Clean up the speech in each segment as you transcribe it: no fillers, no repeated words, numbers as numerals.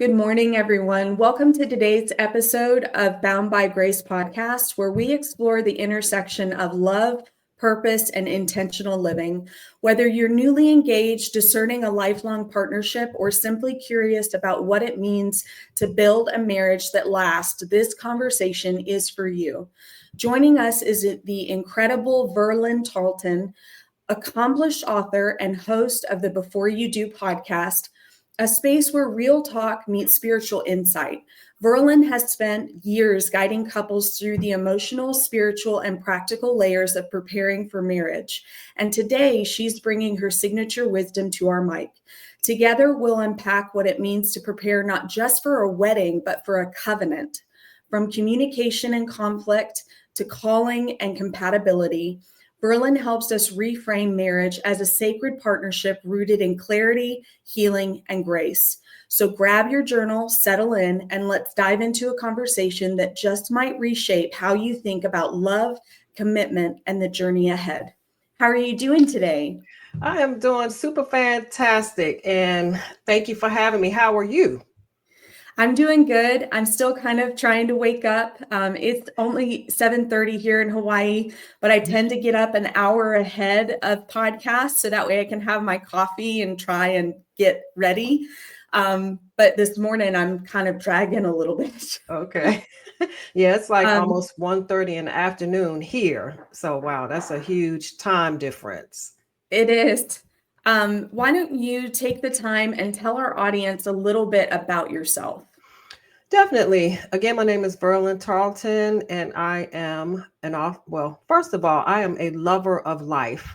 Good morning, everyone. Welcome to today's episode of Bound by Grace podcast, where we explore the intersection of love, purpose, and intentional living. Whether you're newly engaged, discerning a lifelong partnership, or simply curious about what it means to build a marriage that lasts, this conversation is for you. Joining us is the incredible Verlyn Tarlton, accomplished author and host of the Before You Do podcast, a space where real talk meets spiritual insight. Verlyn has spent years guiding couples through the emotional, spiritual, and practical layers of preparing for marriage. And today, she's bringing her signature wisdom to our mic. Together, we'll unpack what it means to prepare not just for a wedding, but for a covenant. From communication and conflict to calling and compatibility, Verlyn helps us reframe marriage as a sacred partnership rooted in clarity, healing, and grace. So grab your journal, settle in, and let's dive into a conversation that just might reshape how you think about love, commitment, and the journey ahead. How are you doing today? I am doing super fantastic, and thank you for having me. How are you? I'm doing good. I'm still kind of trying to wake up. It's only 7:30 here in Hawaii, but I tend to get up an hour ahead of podcasts so that way I can have my coffee and try and get ready. But this morning I'm kind of dragging a little bit. Okay. Yeah, it's like almost 1:30 in the afternoon here. So wow, that's a huge time difference. It is. Why don't you take the time and tell our audience a little bit about yourself? Definitely. Again, my name is Verlyn Tarlton, and I am first of all, I am a lover of life.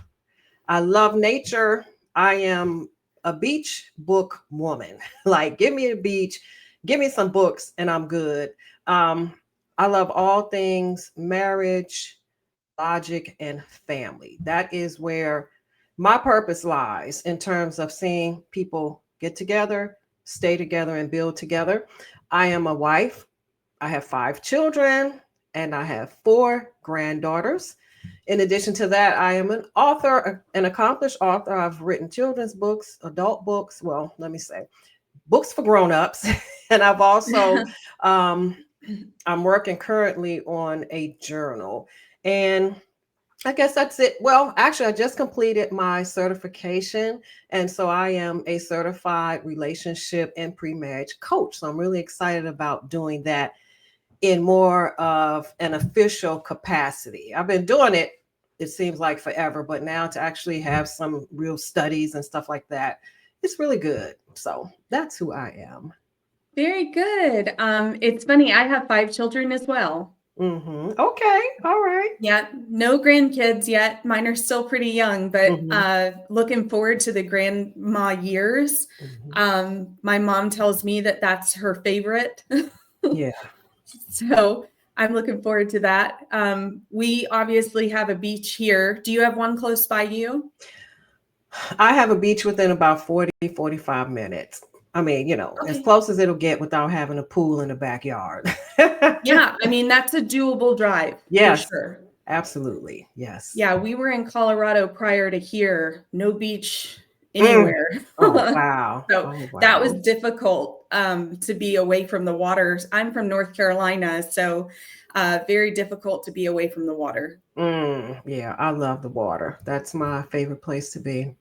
I love nature. I am a beach book woman. Like, give me a beach, give me some books, and I'm good. Um, I love all things marriage, logic, and family. That is where my purpose lies in terms of seeing people get together, stay together, and build together. I am a wife. I have 5 children, and I have 4 granddaughters. In addition to that, I am an author, an accomplished author. I've written children's books, adult books. Well, let me say, books for grown-ups. And I've also, I'm working currently on a journal. And I guess that's it. Well, actually, I just completed my certification. And so I am a certified relationship and pre-marriage coach. So I'm really excited about doing that in more of an official capacity. I've been doing it seems like forever, but now to actually have some real studies and stuff like that, it's really good. So that's who I am. Very good. It's funny, I have 5 children as well. Okay. All right. Yeah, no grandkids yet. Mine are still pretty young, but looking forward to the grandma years. My mom tells me that that's her favorite. Yeah. So I'm looking forward to that. We obviously have a beach here. Do you have one close by you? I have a beach within about 45 minutes. I mean, as Okay. close as it'll get without having a pool in the backyard. Yeah, I mean, that's a doable drive for Yes, sure. absolutely. Yes. Yeah, we were in Colorado prior to here, no beach Mm. anywhere. Oh, wow. So Oh, that was wow. difficult to be away from the water. I'm from North Carolina, so very difficult to be away from the water. Yeah, I love the water. That's my favorite place to be.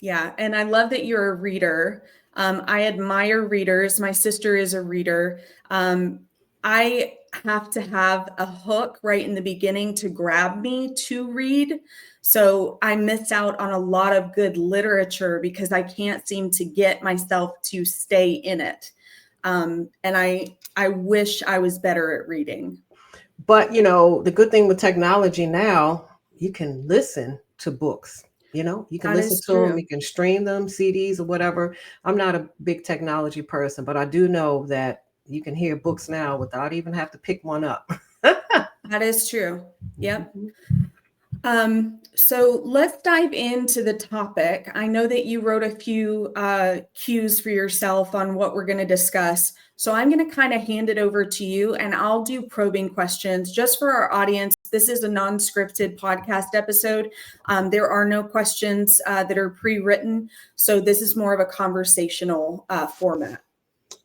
Yeah, and I love that you're a reader. I admire readers. My sister is a reader. I have to have a hook right in the beginning to grab me to read. So I miss out on a lot of good literature because I can't seem to get myself to stay in it. And I wish I was better at reading. But, the good thing with technology now, you can listen to books. You can That listen is to them, true. you can stream them, CDs or whatever. I'm not a big technology person, but I do know that you can hear books now without even have to pick one up. That is true. Yep. Mhm. So let's dive into the topic. I know that you wrote a few cues for yourself on what we're going to discuss. So I'm going to kind of hand it over to you and I'll do probing questions just for our audience. This is a non-scripted podcast episode. There are no questions that are pre-written. So this is more of a conversational format.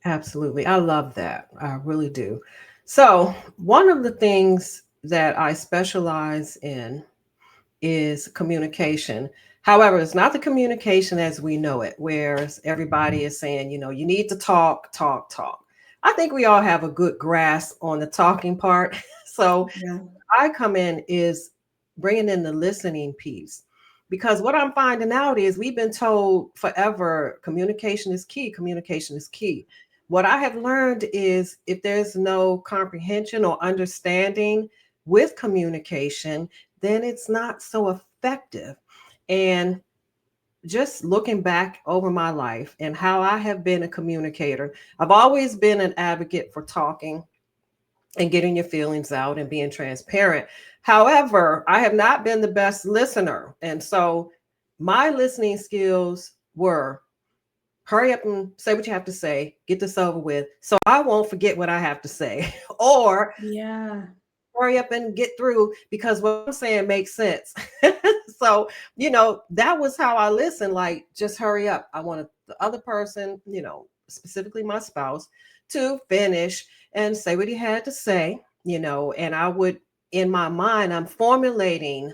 Absolutely. I love that. I really do. So, one of the things that I specialize in is communication. However, it's not the communication as we know it, where everybody is saying, you need to talk, talk, talk. I think we all have a good grasp on the talking part. So, Yeah. I come in is bringing in the listening piece. Because what I'm finding out is we've been told forever communication is key, communication is key. What I have learned is if there's no comprehension or understanding with communication, then it's not so effective. And just looking back over my life and how I have been a communicator, I've always been an advocate for talking and getting your feelings out and being transparent. However, I have not been the best listener. And so my listening skills were hurry up and say what you have to say, get this over with, so I won't forget what I have to say, or Yeah. hurry up and get through because what I'm saying makes sense. So, that was how I listened. Like, just hurry up. I wanted the other person, specifically my spouse, to finish and say what he had to say, and I would, in my mind, I'm formulating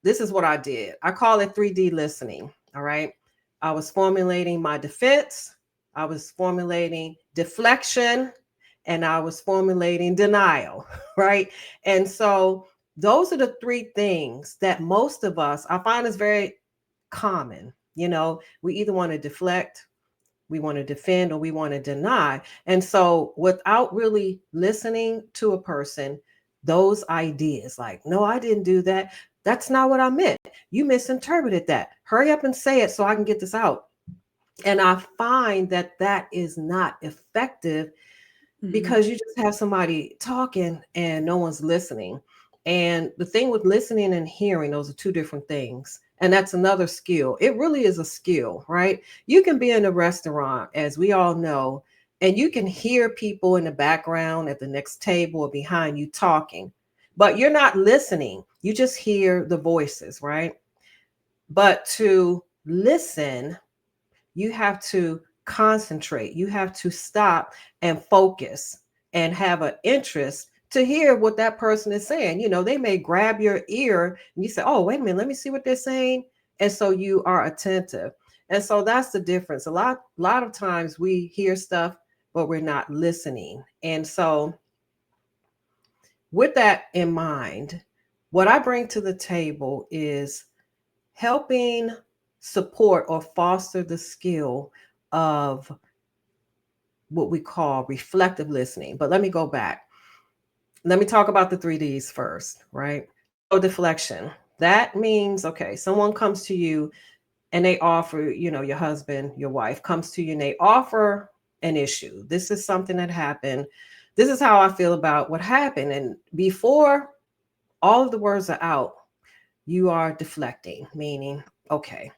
this is what I did. I call it 3D listening. All right. I was formulating my defense, I was formulating deflection, and I was formulating denial. Right. And so those are the three things that most of us, I find is very common. We either want to deflect, we want to defend, or we want to deny. And so without really listening to a person, those ideas like, no, I didn't do that. That's not what I meant. You misinterpreted that. Hurry up and say it so I can get this out. And I find that that is not effective Mhm. because you just have somebody talking and no one's listening. And the thing with listening and hearing, those are two different things. And that's another skill. It really is a skill, right? You can be in a restaurant, as we all know, and you can hear people in the background at the next table or behind you talking, but you're not listening. You just hear the voices, right? But to listen, you have to concentrate, you have to stop and focus and have an interest to hear what that person is saying. They may grab your ear and you say, oh, wait a minute, let me see what they're saying. And so you are attentive. And so that's the difference. A lot of times we hear stuff, but we're not listening. And so with that in mind, what I bring to the table is helping support or foster the skill of what we call reflective listening. But let me go back. Let me talk about the 3Ds first, right? So, deflection. That means, okay, someone comes to you and they offer, your husband, your wife comes to you and they offer an issue. This is something that happened. This is how I feel about what happened. And before all of the words are out, you are deflecting, meaning, okay,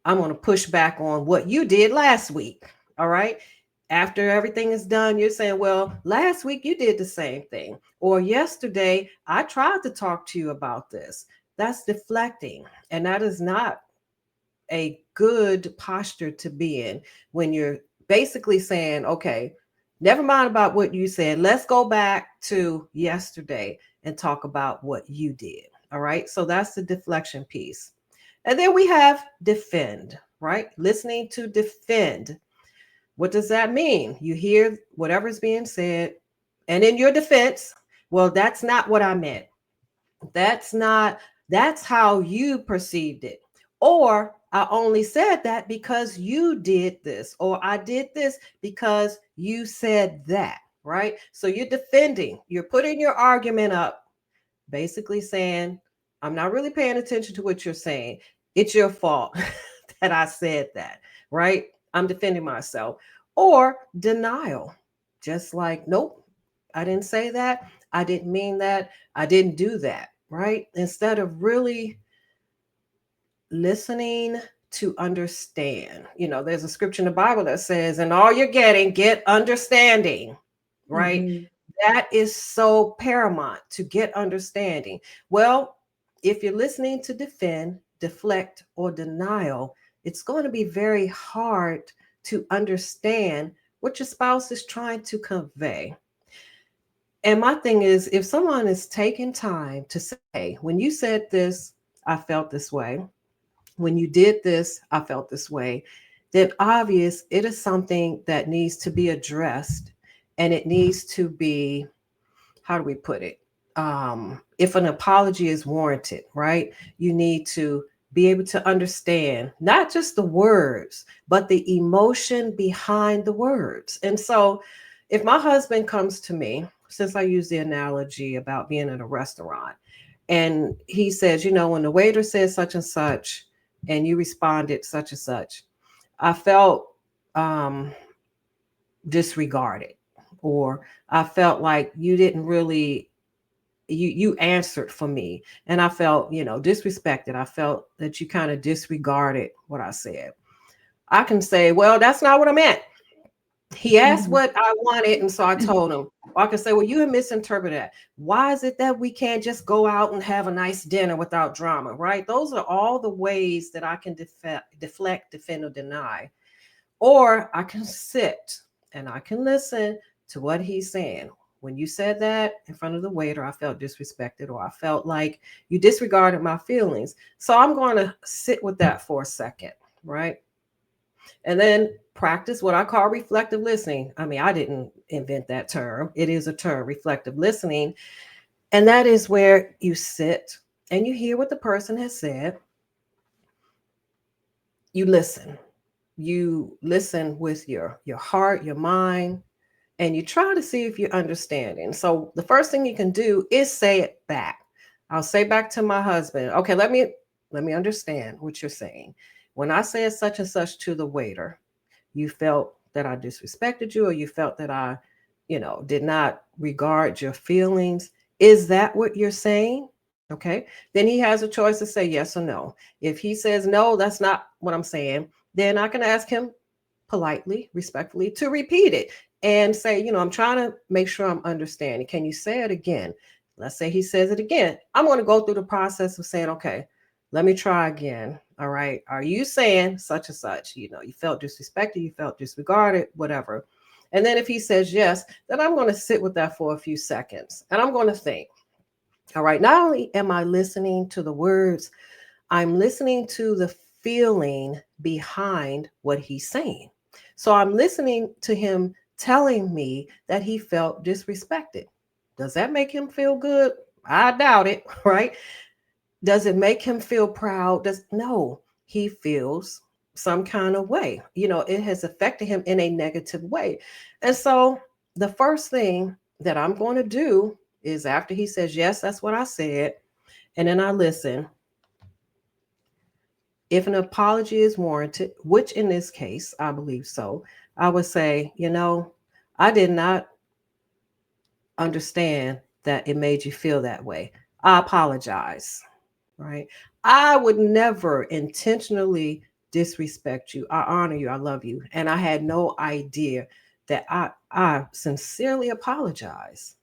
I'm going to push back on what you did last week. All right. After everything is done, you're saying, well, last week you did the same thing. Or yesterday, I tried to talk to you about this. That's deflecting. And that is not a good posture to be in when you're basically saying, okay, never mind about what you said. Let's go back to yesterday and talk about what you did. All right. So that's the deflection piece. And then we have defend, right? Listening to defend. What does that mean? You hear whatever's being said, and in your defense, well, that's not what I meant. That's not, that's how you perceived it. Or I only said that because you did this, or I did this because you said that, right? So you're defending, you're putting your argument up, basically saying, I'm not really paying attention to what you're saying. It's your fault that I said that, right? I'm defending myself. Or denial, just like, nope, I didn't say that. I didn't mean that. I didn't do that, right? Instead of really listening to understand. There's a scripture in the Bible that says, and all you're getting, get understanding, right? Mhm. That is so paramount to get understanding. Well, if you're listening to defend, deflect, or denial, it's going to be very hard to understand what your spouse is trying to convey. And my thing is, if someone is taking time to say, when you said this, I felt this way. When you did this, I felt this way, then obvious it is something that needs to be addressed, and it needs to be, how do we put it? If an apology is warranted, right? You need to be able to understand not just the words, but the emotion behind the words. And so, if my husband comes to me, since I use the analogy about being in a restaurant, and he says, when the waiter says such and such, and you responded such and such, I felt um, disregarded, or I felt like you didn't really you answered for me, and I felt disrespected. I felt that you kind of disregarded what I said. I can say, well, that's not what I meant. He asked Mhm. what I wanted, and so I told him. Or I can say, well, you have misinterpreted that. Why is it that we can't just go out and have a nice dinner without drama, right? Those are all the ways that I can deflect, defend, or deny. Or I can sit and I can listen to what he's saying. When you said that in front of the waiter, I felt disrespected, or I felt like you disregarded my feelings. So I'm going to sit with that for a second, right? And then practice what I call reflective listening. I mean, I didn't invent that term, it is a term, reflective listening. And that is where you sit and you hear what the person has said. You listen. You listen with your heart, your mind, and you try to see if you're understanding. So the first thing you can do is say it back. I'll say back to my husband, okay, let me understand what you're saying. When I said such and such to the waiter, you felt that I disrespected you, or you felt that I, did not regard your feelings. Is that what you're saying? Okay. Then he has a choice to say yes or no. If he says no, that's not what I'm saying, then I can ask him politely, respectfully, to repeat it and say, I'm trying to make sure I'm understanding. Can you say it again? Let's say he says it again. I'm going to go through the process of saying, okay, let me try again. All right. Are you saying such and such? You felt disrespected, you felt disregarded, whatever. And then if he says yes, then I'm going to sit with that for a few seconds and I'm going to think, all right, not only am I listening to the words, I'm listening to the feeling behind what he's saying. So I'm listening to him telling me that he felt disrespected. Does that make him feel good? I doubt it, right? Does it make him feel proud? No, he feels some kind of way. It has affected him in a negative way. And so the first thing that I'm going to do is, after he says, yes, that's what I said, and then I listen. If an apology is warranted, which in this case, I believe so, I would say, I did not understand that it made you feel that way. I apologize, right? I would never intentionally disrespect you. I honor you. I love you. And I had no idea that I sincerely apologize.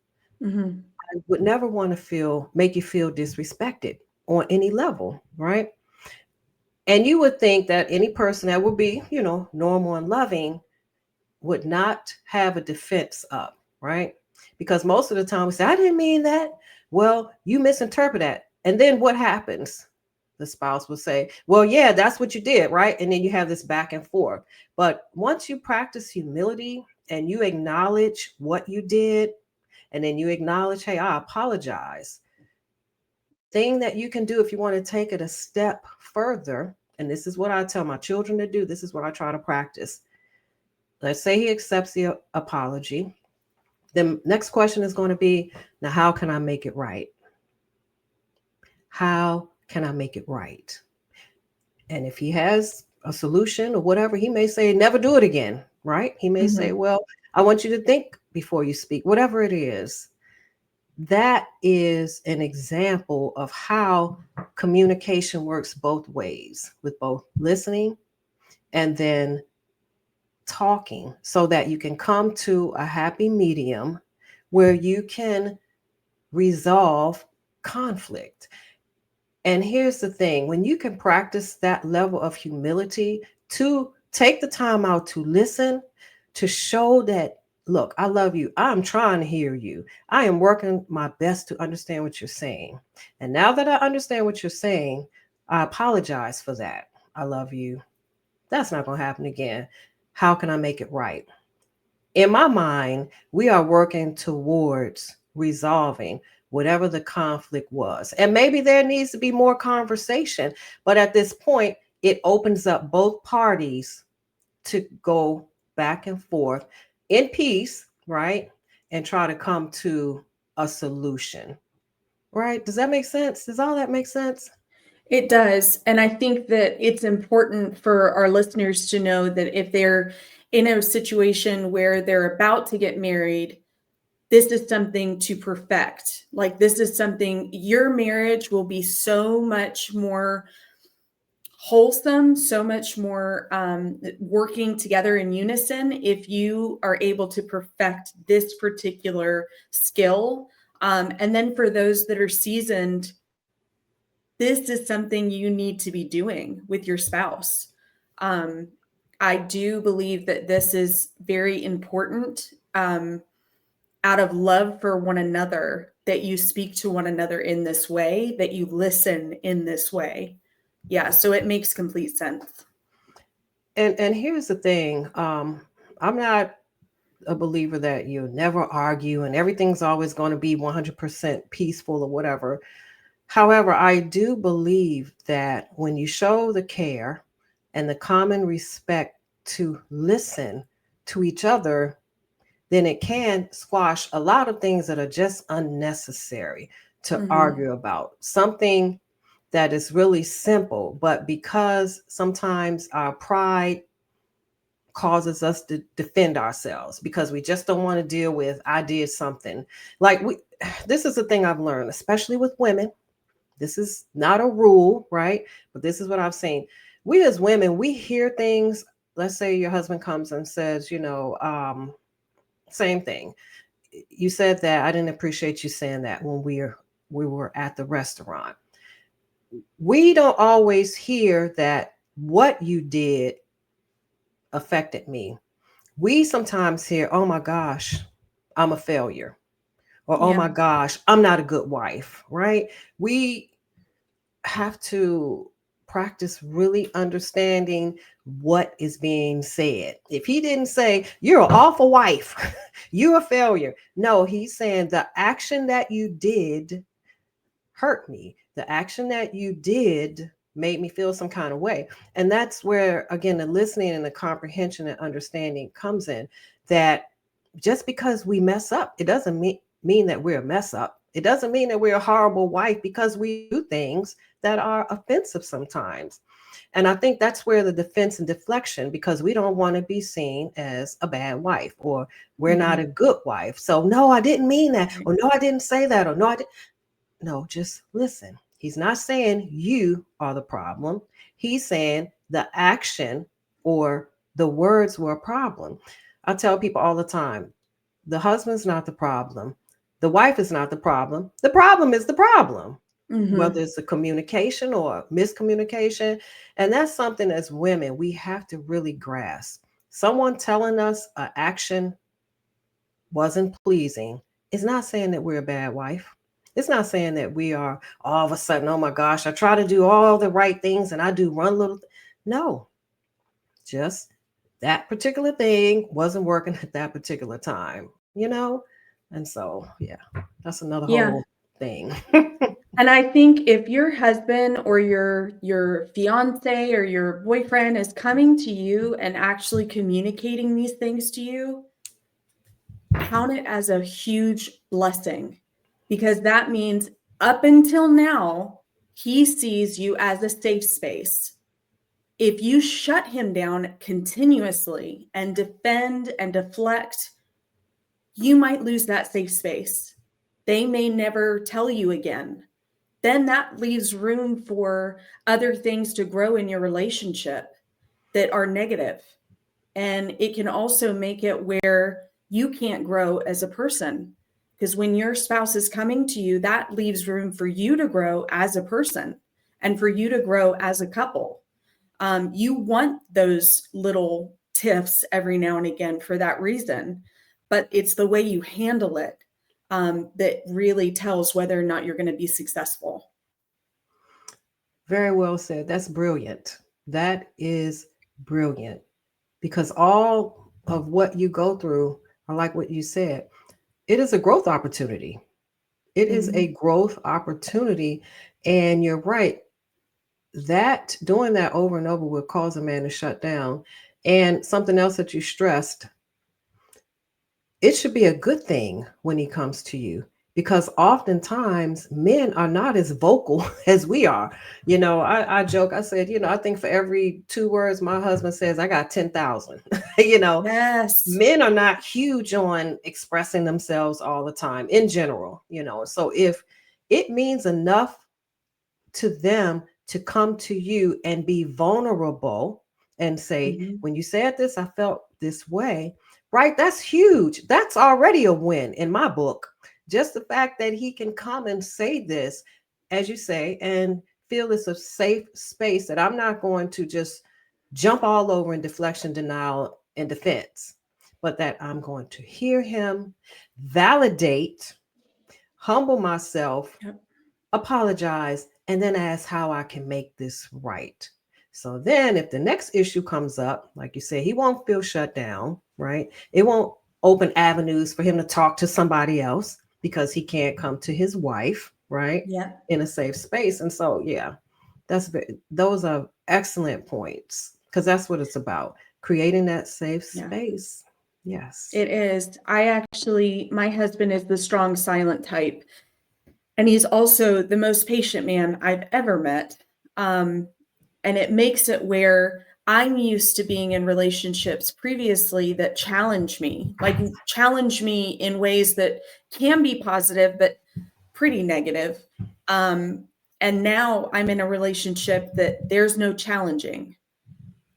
Mhm. I would never want to make you feel disrespected on any level, right? And you would think that any person that would be, normal and loving would not have a defense up, right? Because most of the time we say, I didn't mean that. Well, you misinterpret that. And then what happens? The spouse will say, well, yeah, that's what you did, right? And then you have this back and forth. But once you practice humility and you acknowledge what you did, and then you acknowledge, hey, I apologize. Thing that you can do if you want to take it a step further, and this is what I tell my children to do, this is what I try to practice. Let's say he accepts the apology. The next question is going to be, now, how can I make it right? How can I make it right? And if he has a solution or whatever, he may say, never do it again, right? He may say, Mhm. well, I want you to think before you speak, whatever it is. That is an example of how communication works both ways, with both listening and then talking, so that you can come to a happy medium where you can resolve conflict. And here's the thing, when you can practice that level of humility, to take the time out to listen, to show that, look, I love you. I'm trying to hear you. I am working my best to understand what you're saying. And now that I understand what you're saying, I apologize for that. I love you. That's not going to happen again. How can I make it right? In my mind, we are working towards resolving whatever the conflict was. And maybe there needs to be more conversation, but at this point, it opens up both parties to go back and forth in peace, right? And try to come to a solution, right? Does that make sense? Does all that make sense? It does. And I think that it's important for our listeners to know that if they're in a situation where they're about to get married, this is something to perfect. Like, this is something, your marriage will be so much more wholesome, so much more working together in unison if you are able to perfect this particular skill. And then for those that are seasoned, this is something you need to be doing with your spouse. Um, I do believe that this is very important, out of love for one another, that you speak to one another in this way, that you listen in this way. Yeah, so it makes complete sense. And here's the thing. I'm not a believer that you never argue and everything's always going to be 100% peaceful or whatever. However, I do believe that when you show the care and the common respect to listen to each other, then it can squash a lot of things that are just unnecessary to Mm-hmm. argue about. Something that is really simple, but because sometimes our pride causes us to defend ourselves because we just don't want to deal with I did something. Like we this is the thing I've learned, especially with women. This is not a rule, right? But this is what I've seen. We as women, we hear things. Let's say your husband comes and says, same thing. You said that. I didn't appreciate you saying that when we were at the restaurant. We don't always hear that what you did affected me. We sometimes hear, oh my gosh, I'm a failure. Or, oh Yeah. my gosh, I'm not a good wife, right? We have to practice really understanding what is being said. If he didn't say, you're an awful wife, you're a failure. No, he's saying the action that you did hurt me. The action that you did made me feel some kind of way. And that's where, again, the listening and the comprehension and understanding comes in, that just because we mess up, it doesn't mean that we're a mess up. It doesn't mean that we're a horrible wife because we do things that are offensive sometimes. And I think that's where the defense and deflection, because we don't want to be seen as a bad wife or we're not Mm-hmm. a good wife. So, no, I didn't mean that. Right. Or no, I didn't say that. Or no, I didn't. No, just listen. He's not saying you are the problem. He's saying the action or the words were a problem. I tell people all the time, the husband's not the problem. The wife is not the problem. The problem is the problem, Mm-hmm. whether it's a communication or miscommunication. And that's something as women we have to really grasp. Someone telling us an action wasn't pleasing is not saying that we're a bad wife. It's not saying that we are all of a sudden, oh my gosh, I try to do all the right things and I do one little. No, just that particular thing wasn't working at that particular time, you know? And so, yeah, that's another Yeah. whole thing. And I think if your husband or your fiance or your boyfriend is coming to you and actually communicating these things to you, count it as a huge blessing, because that means up until now, he sees you as a safe space. If you shut him down continuously and defend and deflect, you might lose that safe space. They may never tell you again. Then that leaves room for other things to grow in your relationship that are negative. And it can also make it where you can't grow as a person. Because when your spouse is coming to you, that leaves room for you to grow as a person and for you to grow as a couple. You want those little tiffs every now and again for that reason. But it's the way you handle it that really tells whether or not you're going to be successful. Very well said. That's brilliant. That is brilliant because all of what you go through, I like what you said, it is a growth opportunity. It is a Mm-hmm. growth opportunity. And you're right. That doing that over and over will cause a man to shut down. And something else that you stressed, it should be a good thing when he comes to you because oftentimes men are not as vocal as we are. I joke, I said, I think for every 2 words my husband says, I got 10,000. you know, Yes. Men are not huge on expressing themselves all the time in general. So if it means enough to them to come to you and be vulnerable and say, Mm-hmm. when you said this, I felt this way, right? That's huge. That's already a win in my book. Just the fact that he can come and say this, as you say, and feel it's a safe space that I'm not going to just jump all over in deflection, denial, and defense, but that I'm going to hear him, validate, humble myself, Yep. apologize, and then ask how I can make this right. So then, if the next issue comes up, like you said, he won't feel shut down, right? It won't open avenues for him to talk to somebody else because he can't come to his wife, right? Yep. In a safe space. And so, yeah, those are excellent points because that's what it's about, creating that safe Yeah. space. Yes. It is. My husband is the strong, silent type. And he's also the most patient man I've ever met. And it makes it where I'm used to being in relationships previously that challenge me in ways that can be positive, but pretty negative. And now I'm in a relationship that there's no challenging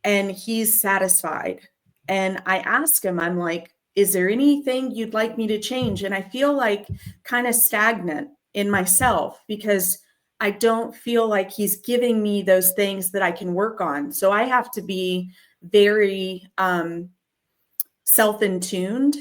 and he's satisfied. And I ask him, I'm like, is there anything you'd like me to change? And I feel like kind of stagnant in myself because I don't feel like he's giving me those things that I can work on. So I have to be very self-in-tuned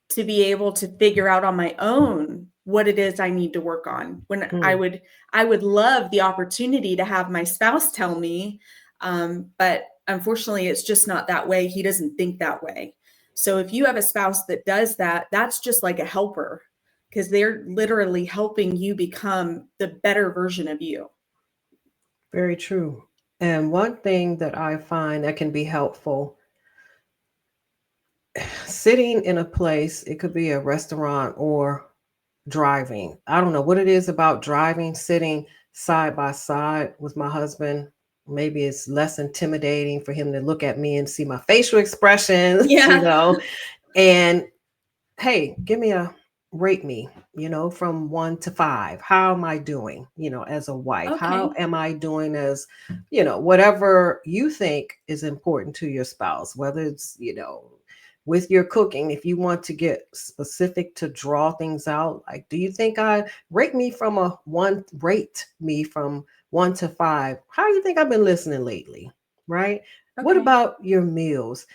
to be able to figure out on my own what it is I need to work on. When I would love the opportunity to have my spouse tell me, but unfortunately, it's just not that way. He doesn't think that way. So if you have a spouse that does that, that's just like a helper because they're literally helping you become the better version of you. Very true. And one thing that I find that can be helpful, sitting in a place, it could be a restaurant or driving. I don't know what it is about driving, sitting side by side with my husband. Maybe it's less intimidating for him to look at me and see my facial expressions, Yeah. and hey, give me a rate me, from 1 to 5. How am I doing, as a wife? How Okay. am I doing as, whatever you think is important to your spouse, whether it's, with your cooking, if you want to get specific to draw things out, like, do you think rate me from 1 to 5? How do you think I've been listening lately? Right? What Okay. about your meals?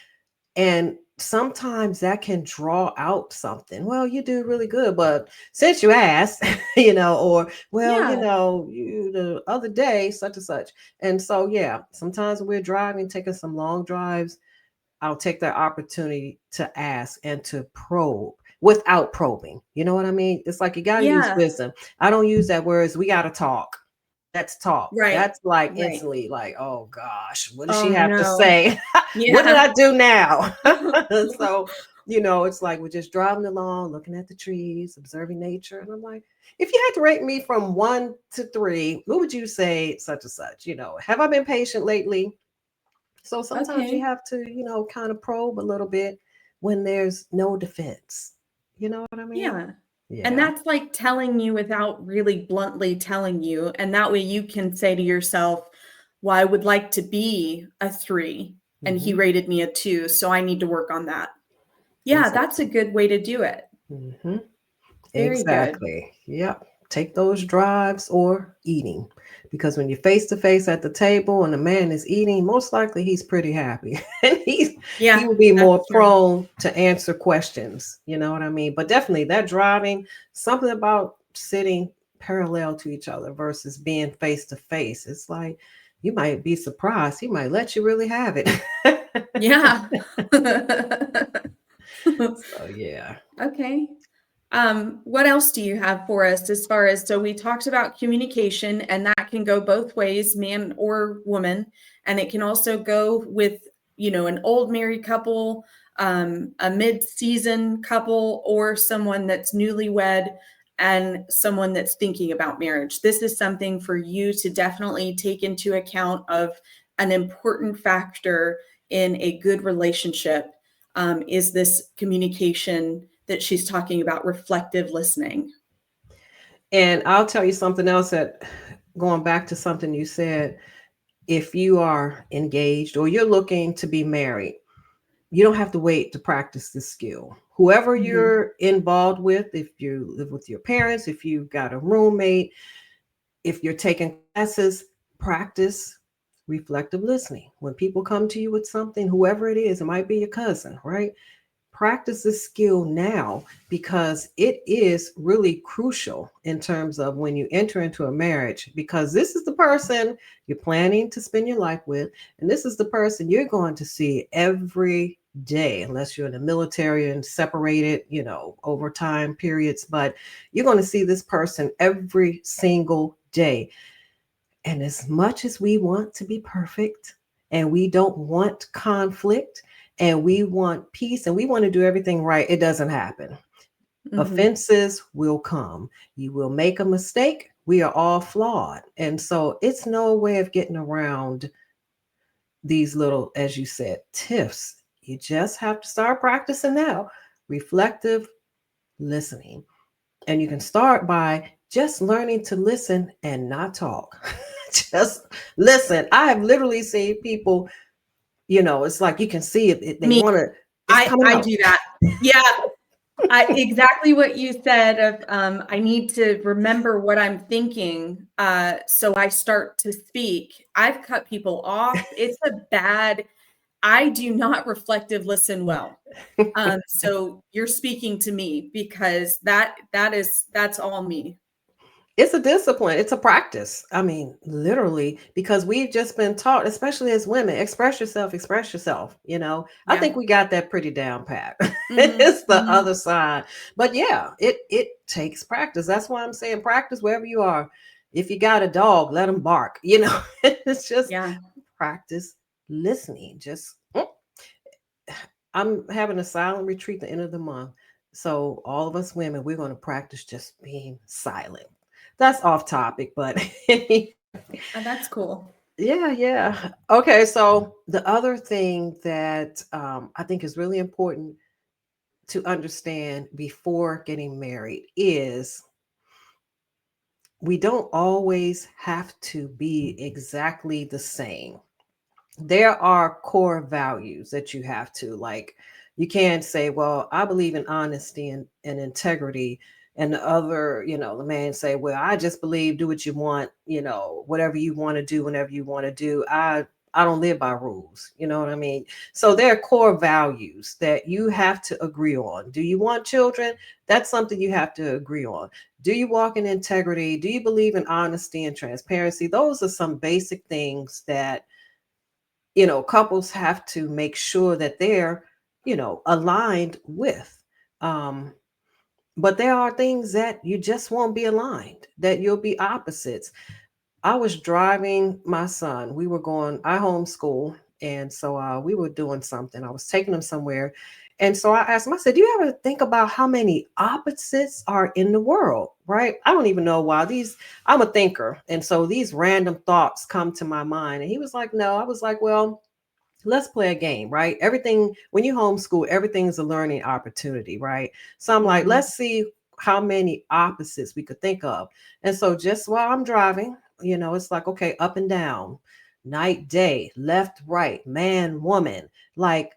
And sometimes that can draw out something. Well, you do really good, but since you asked, or well, Yeah. you the other day, such and such. And so, yeah, sometimes we're driving, taking some long drives. I'll take that opportunity to ask and to probe without probing. You know what I mean? It's like you got to use Yeah. wisdom. I don't use that words. We got to talk. Let's talk. Right. That's like Right. instantly like, oh gosh, what does she Oh have to no. say? What did Yeah. I do now? So, it's like we're just driving along, looking at the trees, observing nature. And I'm like, if you had to rate me from 1 to 3, what would you say such and such? Have I been patient lately? So sometimes you Okay. have to, kind of probe a little bit when there's no defense. You know what I mean? Yeah. And Yeah. that's like telling you without really bluntly telling you. And that way you can say to yourself, well, I would like to be a 3 and he Hmm. rated me a 2. So I need to work on that. Yeah, that's a Exactly. good way to do it. Hmm. Very good. Exactly. Yep. take those drives or eating. Because when you're face to face at the table and the man is eating, most likely he's pretty happy. And he Yeah, will be more that's true. prone to answer questions. You know what I mean? But definitely that driving, something about sitting parallel to each other versus being face to face. It's like you might be surprised. He might let you really have it. Yeah. So yeah. Okay. What else do you have for us as far as, so we talked about communication, and that can go both ways, man or woman, and it can also go with, an old married couple, a mid-season couple, or someone that's newlywed and someone that's thinking about marriage. This is something for you to definitely take into account of an important factor in a good relationship, is this communication that she's talking about, reflective listening. And I'll tell you something else that going back to something you said, if you are engaged or you're looking to be married, you don't have to wait to practice this skill. Whoever Mm-hmm. you're involved with, if you live with your parents, if you've got a roommate, if you're taking classes, practice reflective listening. When people come to you with something, whoever it might be your cousin, right? Practice this skill now because it is really crucial in terms of when you enter into a marriage, because this is the person you're planning to spend your life with, and this is the person you're going to see every day, unless you're in the military and separated, over time periods, but you're going to see this person every single day. And as much as we want to be perfect and we don't want conflict and we want peace and we want to do everything right, it doesn't happen. Mm-hmm. Offenses will come. You will make a mistake. We are all flawed. And so it's no way of getting around these little, as you said, tiffs. You just have to start practicing now. Reflective listening. And you can start by just learning to listen and not talk. Just listen. I have literally seen people, it's like you can see it, they Me, want to, it's I coming I out. do that. Yeah, exactly what you said of, I need to remember what I'm thinking, so I start to speak. I've cut people off. It's a bad. I do not reflective listen well. So you're speaking to me, because that's all me. It's a discipline. It's a practice. I mean, literally, because we've just been taught, especially as women, express yourself, express yourself. I Yeah. think we got that pretty down pat. Mm-hmm. It's the Mm-hmm. other side. But yeah, it takes practice. That's why I'm saying practice wherever you are. If you got a dog, let him bark. It's just Yeah. practice listening. Just I'm having a silent retreat the end of the month. So all of us women, we're going to practice just being silent. That's off topic, but That's cool. yeah, yeah. Okay, so the other thing that I think is really important to understand before getting married is we don't always have to be exactly the same. There are core values that you have to, like, you can't say, well, I believe in honesty and integrity, and the other, the man say, well, I just believe do what you want, whatever you want to do whenever you want to do. I don't live by rules, you know what I mean? So there are core values that you have to agree on. Do you want children? That's something you have to agree on. Do you walk in integrity? Do you believe in honesty and transparency? Those are some basic things that couples have to make sure that they're aligned with. um but there are things that you just won't be aligned, that you'll be opposites. I was driving my son, I homeschool, and so we were doing something, I was taking him somewhere, and so I asked him, I said, do you ever think about how many opposites are in the world? Right, I don't even know why these, I'm a thinker, and so these random thoughts come to my mind, and he was like, no. I was like, well, let's play a game, right? Everything, when you homeschool, everything is a learning opportunity, right? So I'm like, Mm-hmm. let's see how many opposites we could think of. And so just while I'm driving, it's like, okay, up and down, night, day, left, right, man, woman, like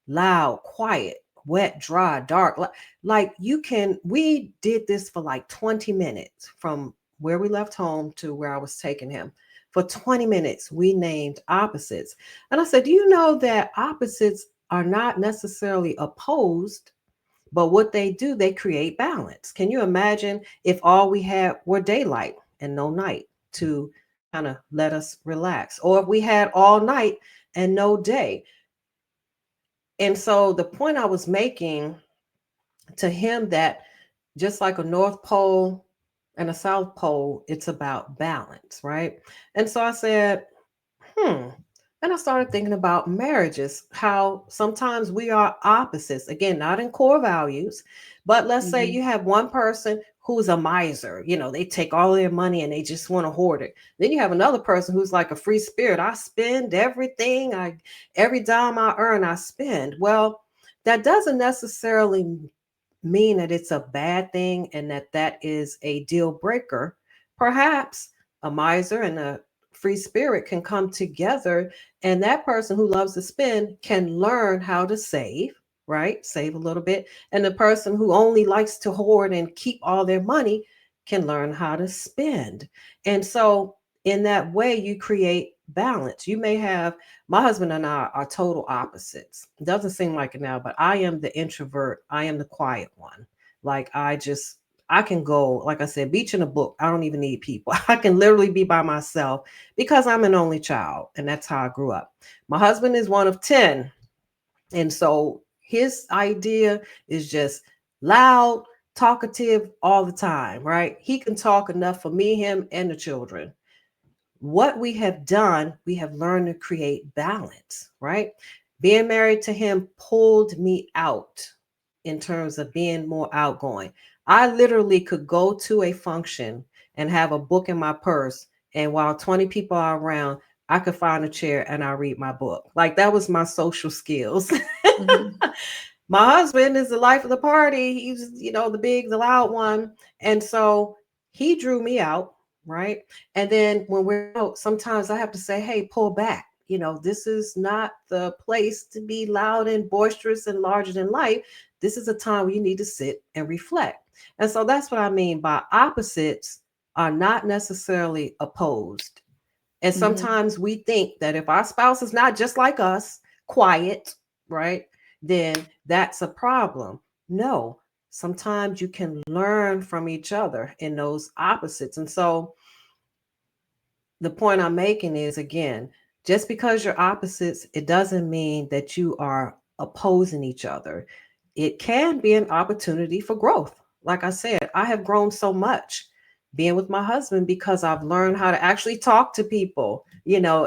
loud, quiet. wet, dry, dark. Like we did this for like 20 minutes from where we left home to where I was taking him. For 20 minutes, we named opposites. And I said, do you know that opposites are not necessarily opposed, but what they do, they create balance. Can you imagine if all we had were daylight and no night to kind of let us relax? Or if we had all night and no day? And so the point I was making to him that just like a North Pole and a South Pole, it's about balance, right? And so I said, and I started thinking about marriages, how sometimes we are opposites. Again, not in core values, but let's say Mm-hmm. you have one person who's a miser. They take all their money and they just want to hoard it. Then you have another person who's like a free spirit. I spend everything, every dime I earn, I spend. Well, that doesn't necessarily mean that it's a bad thing and that is a deal breaker. Perhaps a miser and a free spirit can come together, and that person who loves to spend can learn how to save, right? Save a little bit. And the person who only likes to hoard and keep all their money can learn how to spend. And so, in that way, you create balance. You may have my husband and I are total opposites. It doesn't seem like it now, but I am the introvert. I am the quiet one. Like I can go, like I said, beach in a book. I don't even need people. I can literally be by myself because I'm an only child, and that's how I grew up. My husband is one of 10. And so his idea is just loud, talkative all the time, right? He can talk enough for me, him, and the children. What we have done, we have learned to create balance, right? Being married to him pulled me out in terms of being more outgoing. I literally could go to a function and have a book in my purse, and while 20 people are around, I could find a chair and I read my book. Like that was my social skills. Mm-hmm. My husband is the life of the party. He's, the loud one. And so he drew me out, right? And then when we're out, sometimes I have to say, hey, pull back. This is not the place to be loud and boisterous and larger than life. This is a time where you need to sit and reflect. And so that's what I mean by opposites are not necessarily opposed. And Mm-hmm. sometimes we think that if our spouse is not just like us, quiet, right, then that's a problem. No, sometimes you can learn from each other in those opposites. And so the point I'm making is again, just because you're opposites, it doesn't mean that you are opposing each other. It can be an opportunity for growth. Like I said, I have grown so much being with my husband because I've learned how to actually talk to people,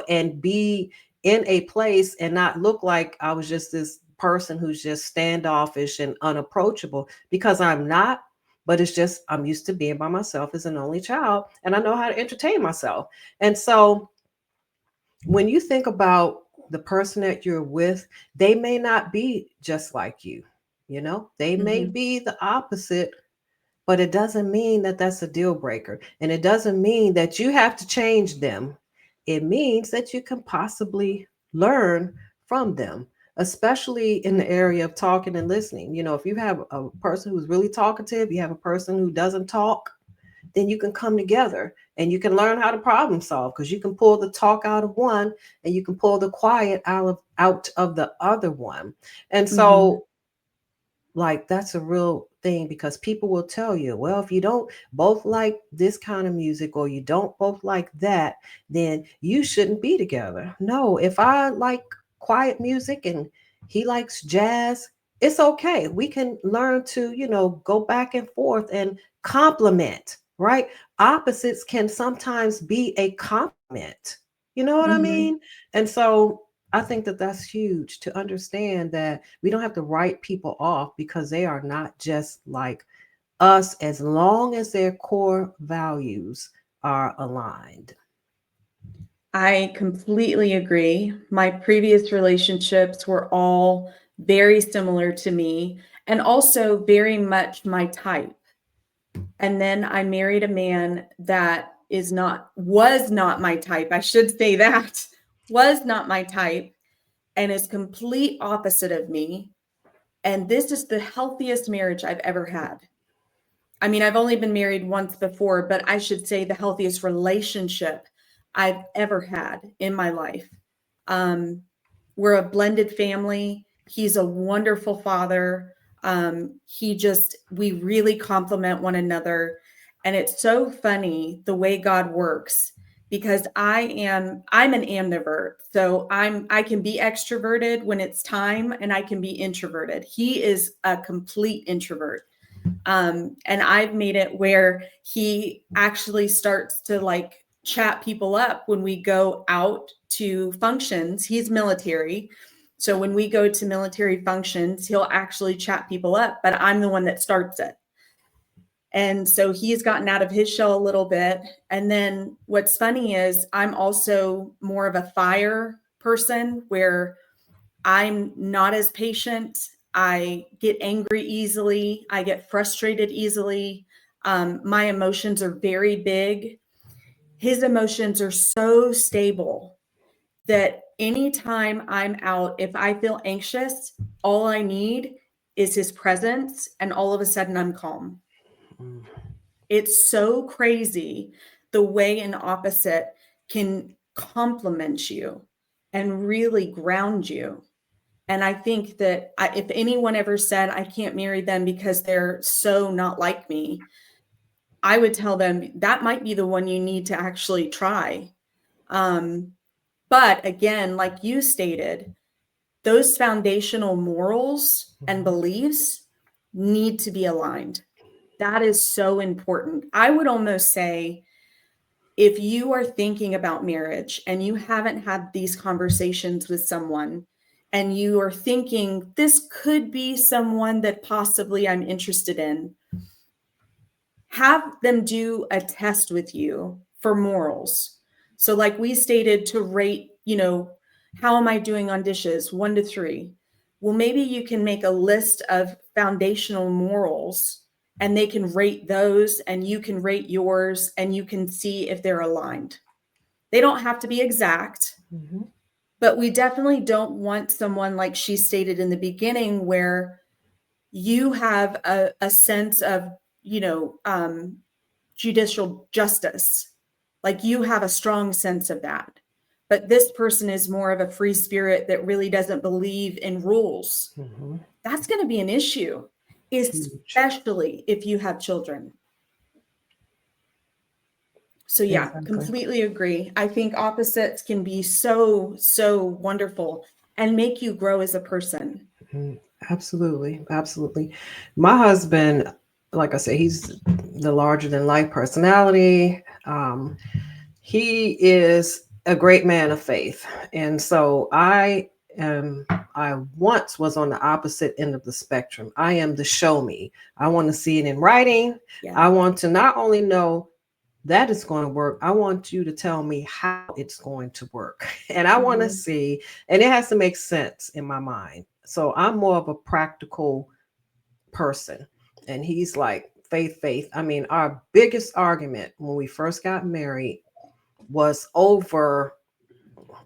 and be in a place and not look like I was just this person who's just standoffish and unapproachable, because I'm not. But it's just I'm used to being by myself as an only child, and I know how to entertain myself. And so when you think about the person that you're with, they may not be just like you. They may Mm-hmm. be the opposite, but it doesn't mean that that's a deal breaker. And it doesn't mean that you have to change them. It means that you can possibly learn from them, especially in the area of talking and listening. If you have a person who's really talkative, you have a person who doesn't talk, then you can come together and you can learn how to problem solve, because you can pull the talk out of one and you can pull the quiet out of the other one. And Mm-hmm. so like that's a real thing, because people will tell you, well, if you don't both like this kind of music or you don't both like that, then you shouldn't be together. No, if I like quiet music and he likes jazz, it's okay. We can learn to, go back and forth and complement, right? Opposites can sometimes be a compliment. You know what I Mm-hmm. mean? And so I think that that's huge to understand that we don't have to write people off because they are not just like us, as long as their core values are aligned. I completely agree. My previous relationships were all very similar to me and also very much my type. And then I married a man that was not my type. I should say that was not my type and is complete opposite of me. And this is the healthiest marriage I've ever had. I mean, I've only been married once before, but I should say the healthiest relationship I've ever had in my life. Um, we're a blended family. He's a wonderful father. We really complement one another. And it's so funny the way God works because I'm an ambivert. So I can be extroverted when it's time and I can be introverted. He is a complete introvert. And I've made it where he actually starts to like chat people up when we go out to functions. He's military. So when we go to military functions, he'll actually chat people up, but I'm the one that starts it. And so he's gotten out of his shell a little bit. And then what's funny is I'm also more of a fire person where I'm not as patient. I get angry easily. I get frustrated easily. My emotions are very big. His emotions are so stable that anytime I'm out, if I feel anxious, all I need is his presence, and all of a sudden I'm calm. It's so crazy the way an opposite can complement you and really ground you. And I think that if anyone ever said, I can't marry them because they're so not like me, I would tell them that might be the one you need to actually try. But again, like you stated, those foundational morals and beliefs need to be aligned. That is so important. I would almost say if you are thinking about marriage and you haven't had these conversations with someone and you are thinking this could be someone that possibly I'm interested in, have them do a test with you for morals. So like we stated to rate, how am I doing on dishes, 1 to 3? Well, maybe you can make a list of foundational morals and they can rate those and you can rate yours and you can see if they're aligned. They don't have to be exact, but we definitely don't want someone like she stated in the beginning where you have a sense of, judicial justice. Like you have a strong sense of that. But this person is more of a free spirit that really doesn't believe in rules. That's going to be an issue, especially if you have children. So yeah, Exactly. completely agree. I think opposites can be so, so wonderful and make you grow as a person. Absolutely. Absolutely. My husband, like I said, he's the larger than life personality. He is a great man of faith. And so I once was on the opposite end of the spectrum. I am the show me. I want to see it in writing. Yeah. I want to not only know that it's going to work, I want you to tell me how it's going to work. And I want to see, and it has to make sense in my mind. So I'm more of a practical person. And he's like, faith, faith. I mean, our biggest argument when we first got married was over,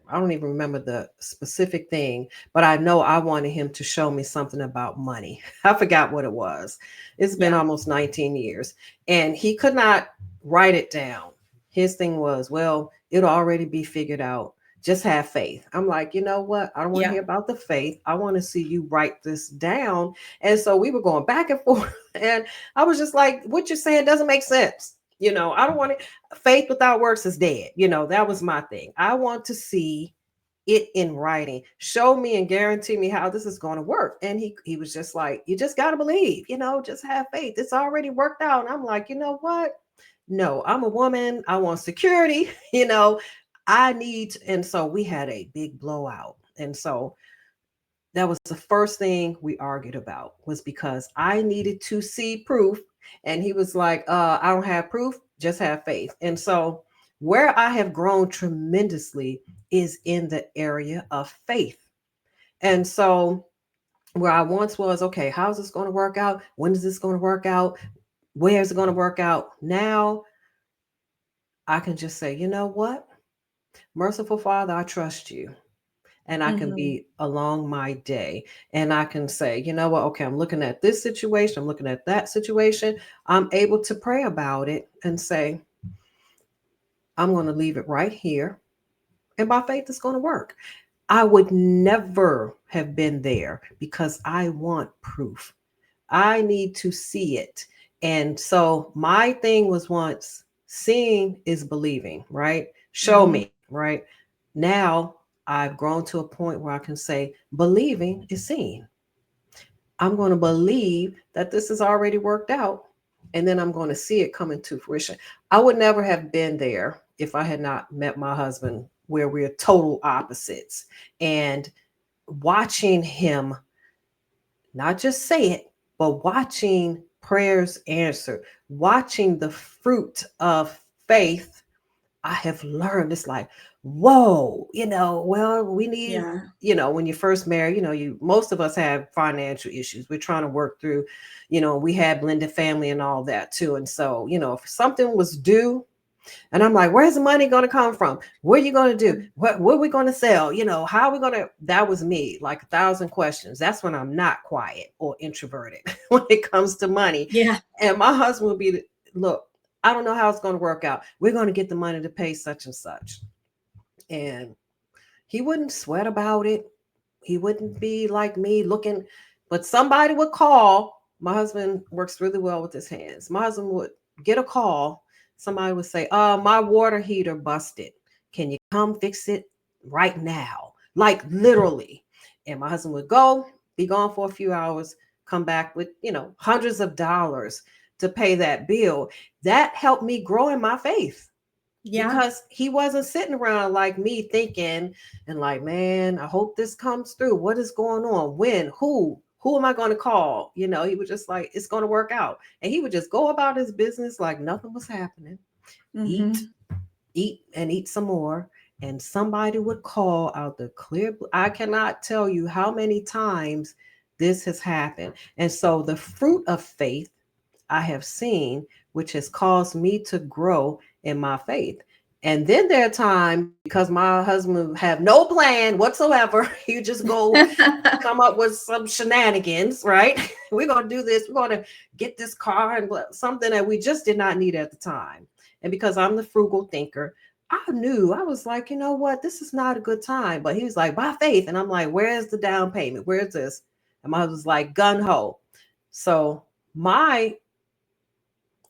I don't even remember the specific thing, but I know I wanted him to show me something about money. I forgot what it was. It's been almost 19 years. And he could not write it down. His thing was, well, it'll already be figured out. Just have faith. I'm like, you know what? I don't want to hear about the faith. I want to see you write this down. And so we were going back and forth. And I was just like, what you're saying doesn't make sense. I don't want to, faith without works is dead. That was my thing. I want to see it in writing. Show me and guarantee me how this is going to work. And he was just like, you just got to believe, just have faith. It's already worked out. And I'm like, you know what? No, I'm a woman. I want security, I need, and so we had a big blowout. And so that was the first thing we argued about, was because I needed to see proof. And he was like, I don't have proof, just have faith. And so where I have grown tremendously is in the area of faith. And so where I once was, okay, how's this going to work out? When is this going to work out? Where is it going to work out? Now I can just say, you know what? Merciful Father, I trust you. and I can Mm-hmm. be along my day, and I can say, you know what, okay, I'm looking at this situation, I'm looking at that situation. I'm able to pray about it and say, I'm going to leave it right here, and by faith, it's going to work. I would never have been there because I want proof. I need to see it. And so my thing was once seeing is believing, right? Show Mm-hmm. me, right? Now I've grown to a point where I can say believing is seeing. I'm going to believe that this is already worked out, and then I'm going to see it come into fruition. I would never have been there if I had not met my husband, where we're total opposites. And watching him not just say it, but watching prayers answered, watching the fruit of faith, I have learned it's like, whoa, well, we need, Yeah. when you first marry, you most of us have financial issues. We're trying to work through, we had blended family and all that too. And so, if something was due, and I'm like, where's the money going to come from? What are you going to do? What are we going to sell? How are we going to? That was me, like 1,000 questions. That's when I'm not quiet or introverted when it comes to money. Yeah. And my husband would be, look, I don't know how it's going to work out. We're going to get the money to pay such and such. And he wouldn't sweat about it. He wouldn't be like me looking, but somebody would call. My husband works really well with his hands. My husband would get a call. Somebody would say, my water heater busted. Can you come fix it right now? Like literally. And my husband would go, be gone for a few hours, come back with, hundreds of dollars to pay that bill. That helped me grow in my faith Yeah. because he wasn't sitting around like me thinking and like, man, I hope this comes through. What is going on? When? Who am I going to call? He was just like, it's going to work out. And he would just go about his business like nothing was happening. Eat, Mm-hmm. eat, and eat some more. And somebody would call out the clear. I cannot tell you how many times this has happened. And so the fruit of faith I have seen, which has caused me to grow in my faith. And then there are times because my husband have no plan whatsoever. You just go come up with some shenanigans, right? We're gonna do this. We're gonna get this car and something that we just did not need at the time. And because I'm the frugal thinker, I knew I was like, you know what, this is not a good time. But he was like, by faith, and I'm like, where's the down payment? Where's this? And my husband's like, gun ho. So my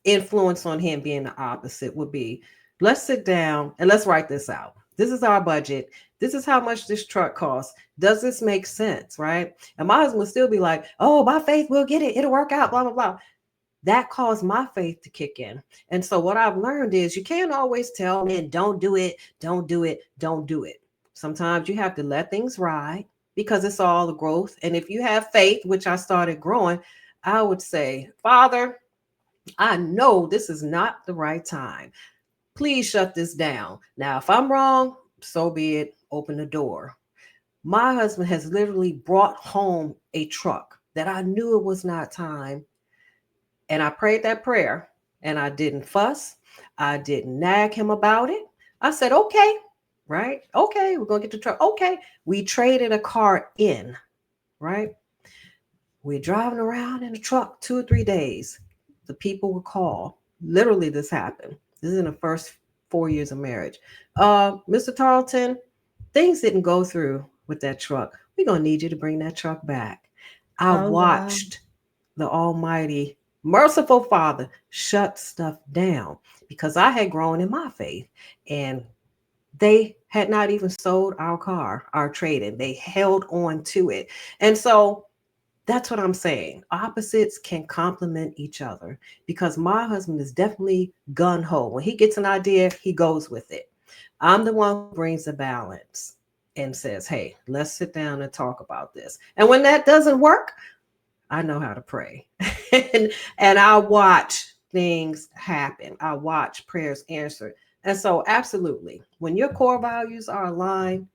influence on him being the opposite would be, let's sit down and let's write this out. This is our budget. This is how much this truck costs. Does this make sense? Right. And my husband would still be like, oh, by faith, we'll get it. It'll work out, blah, blah, blah. That caused my faith to kick in. And so what I've learned is you can't always tell men, don't do it, don't do it, don't do it. Sometimes you have to let things ride because it's all the growth. And if you have faith, which I started growing, I would say, Father, I know this is not the right time. Please shut this down. Now, if I'm wrong, so be it. Open the door. My husband has literally brought home a truck that I knew it was not time. And I prayed that prayer and I didn't fuss. I didn't nag him about it. I said, okay, right? Okay, we're going to get the truck. Okay. We traded a car in, right? We're driving around in a truck 2 or 3 days. The people would call. Literally, this happened. This is in the first 4 years of marriage. Mr. Tarlton, things didn't go through with that truck. We're going to need you to bring that truck back. I Oh, wow. watched the Almighty, merciful Father shut stuff down because I had grown in my faith. And they had not even sold our car, our trade in. They held on to it. And so that's what I'm saying. Opposites can complement each other because my husband is definitely gun ho. When he gets an idea, he goes with it. I'm the one who brings the balance and says, hey, let's sit down and talk about this. And when that doesn't work, I know how to pray. and I watch things happen. I watch prayers answered. And so, absolutely, when your core values are aligned,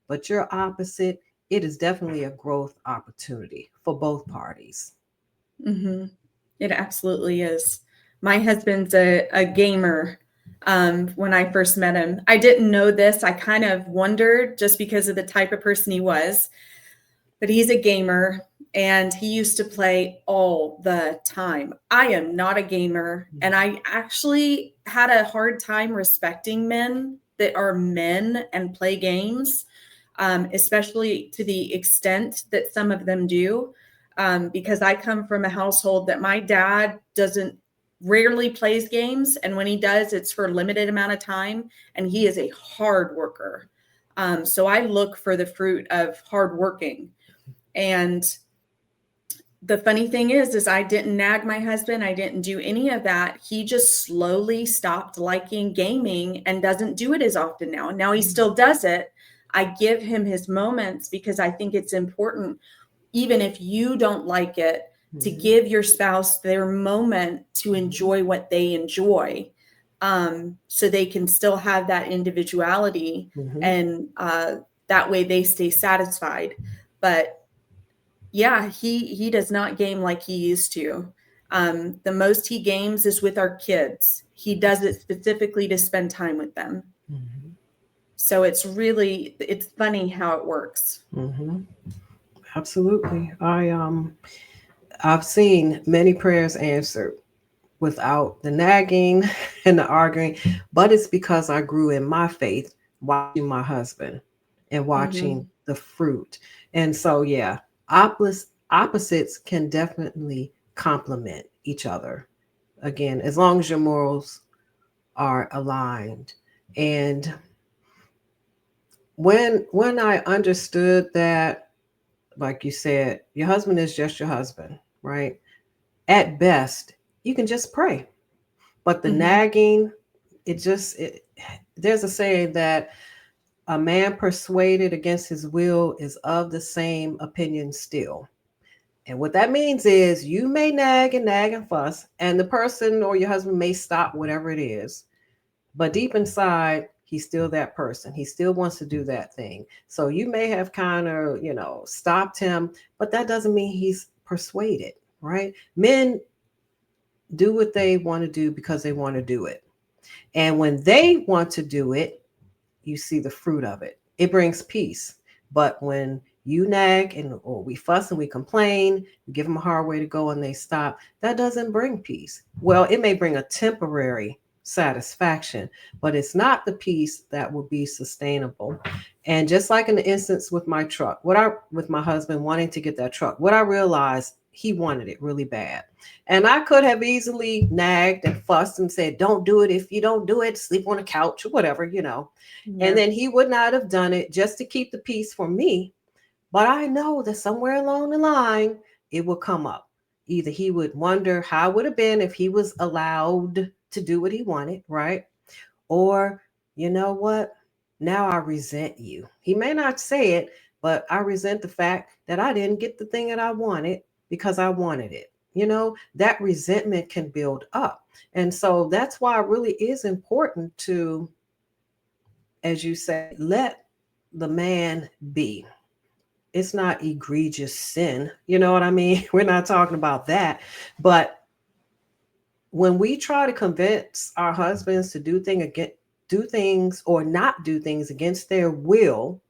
but you're opposite, it is definitely a growth opportunity for both parties. Mm-hmm. It absolutely is. My husband's a gamer. when I first met him. I didn't know this. I kind of wondered just because of the type of person he was, but he's a gamer and he used to play all the time. I am not a gamer, and I actually had a hard time respecting men that are men and play games, especially to the extent that some of them do, because I come from a household that my dad doesn't rarely plays games, and when he does, it's for a limited amount of time, and he is a hard worker. So I look for the fruit of hard working. And the funny thing is I didn't nag my husband. I didn't do any of that. He just slowly stopped liking gaming and doesn't do it as often now. Now he still does it. I give him his moments because I think it's important, even if you don't like it, to give your spouse their moment to enjoy what they enjoy, so they can still have that individuality, and that way they stay satisfied. But yeah, he does not game like he used to. The most he games is with our kids. He does it specifically to spend time with them. So it's funny how it works. Absolutely. I've seen many prayers answered without the nagging and the arguing, but it's because I grew in my faith watching my husband and watching the fruit. And so, yeah, opposites can definitely complement each other. Again, as long as your morals are aligned. And when I understood that, like you said, your husband is just your husband, right? At best, you can just pray. But the nagging, there's a saying that a man persuaded against his will is of the same opinion still. And what that means is you may nag and fuss, and the person or your husband may stop whatever it is. But deep inside, he's still that person. He still wants to do that thing. So you may have kind of, stopped him, but that doesn't mean he's persuaded, right? Men do what they want to do because they want to do it. And when they want to do it, you see the fruit of it. It brings peace. But when you nag or we fuss and we complain, we give them a hard way to go and they stop, that doesn't bring peace. Well, it may bring a temporary satisfaction, but it's not the peace that will be sustainable. And just like in the instance with my truck, with my husband wanting to get that truck, what I realized, he wanted it really bad. And I could have easily nagged and fussed and said, don't do it. If you don't do it, sleep on a couch or whatever, Yeah. And then he would not have done it just to keep the peace for me. But I know that somewhere along the line, it will come up. Either he would wonder how it would have been if he was allowed to do what he wanted, right? Or, you know what? Now I resent you. He may not say it, but I resent the fact that I didn't get the thing that I wanted because I wanted it. That resentment can build up. And so that's why it really is important to, as you say, let the man be. It's not egregious sin. You know what I mean? We're not talking about that. But when we try to convince our husbands to do things or not do things against their will,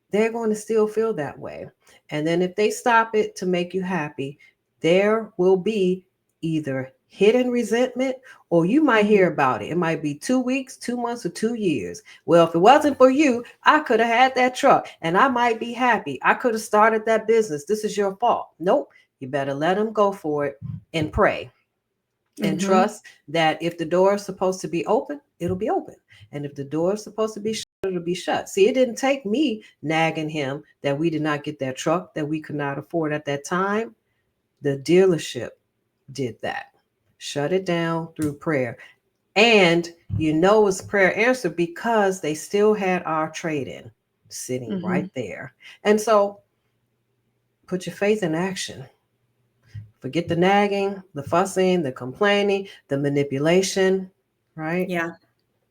they're going to still feel that way. And then if they stop it to make you happy, there will be either hidden resentment, or you might hear about it. It might be 2 weeks, 2 months, or 2 years. Well, if it wasn't for you, I could have had that truck and I might be happy. I could have started that business. This is your fault. Nope. You better let them go for it and pray and trust that if the door is supposed to be open, it'll be open. And if the door is supposed to be shut, it'll be shut. See, it didn't take me nagging him that we did not get that truck that we could not afford at that time. The dealership did that. Shut it down through prayer. And it's prayer answered because they still had our trade-in sitting right there. And so put your faith in action. Forget the nagging, the fussing, the complaining, the manipulation, right? Yeah.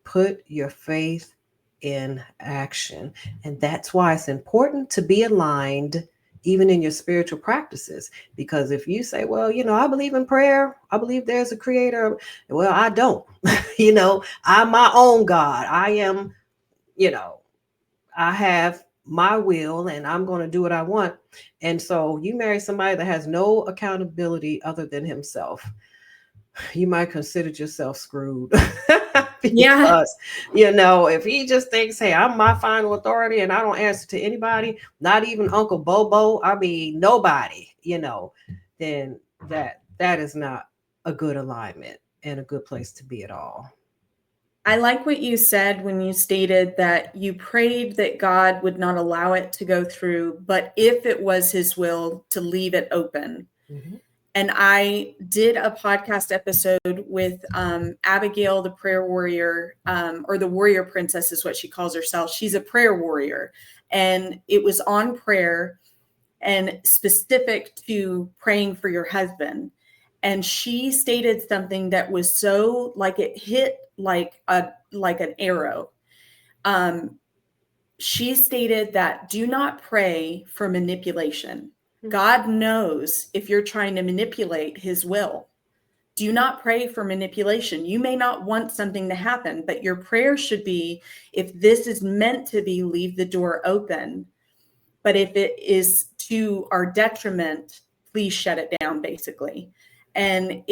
Put your faith in action. And that's why it's important to be aligned even in your spiritual practices. Because if you say, well, I believe in prayer, I believe there's a creator. Well, I don't. I'm my own God. I am, I have my will and I'm going to do what I want. And so you marry somebody that has no accountability other than himself, you might consider yourself screwed. Yeah. Because if he just thinks, hey, I'm my final authority and I don't answer to anybody, not even Uncle Bobo, I mean nobody, then that is not a good alignment and a good place to be at all. I like what you said when you stated that you prayed that God would not allow it to go through, but if it was his will, to leave it open. Mm-hmm. And I did a podcast episode with Abigail, the prayer warrior, or the warrior princess is what she calls herself. She's a prayer warrior. And it was on prayer and specific to praying for your husband. And she stated something that was so like it hit like an arrow. She stated that do not pray for manipulation. God knows if you're trying to manipulate his will. Do not pray for manipulation. You may not want something to happen, but your prayer should be, if this is meant to be, leave the door open. But if it is to our detriment, please shut it down, basically. And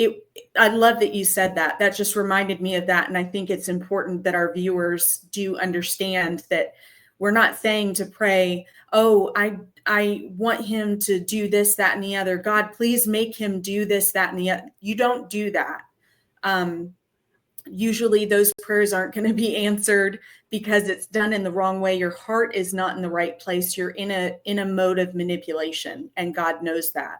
I love that you said that. That just reminded me of that. And I think it's important that our viewers do understand that we're not saying to pray, oh, I want him to do this, that, and the other. God, please make him do this, that, and the other. You don't do that. Usually those prayers aren't going to be answered because it's done in the wrong way. Your heart is not in the right place. You're in a mode of manipulation, and God knows that.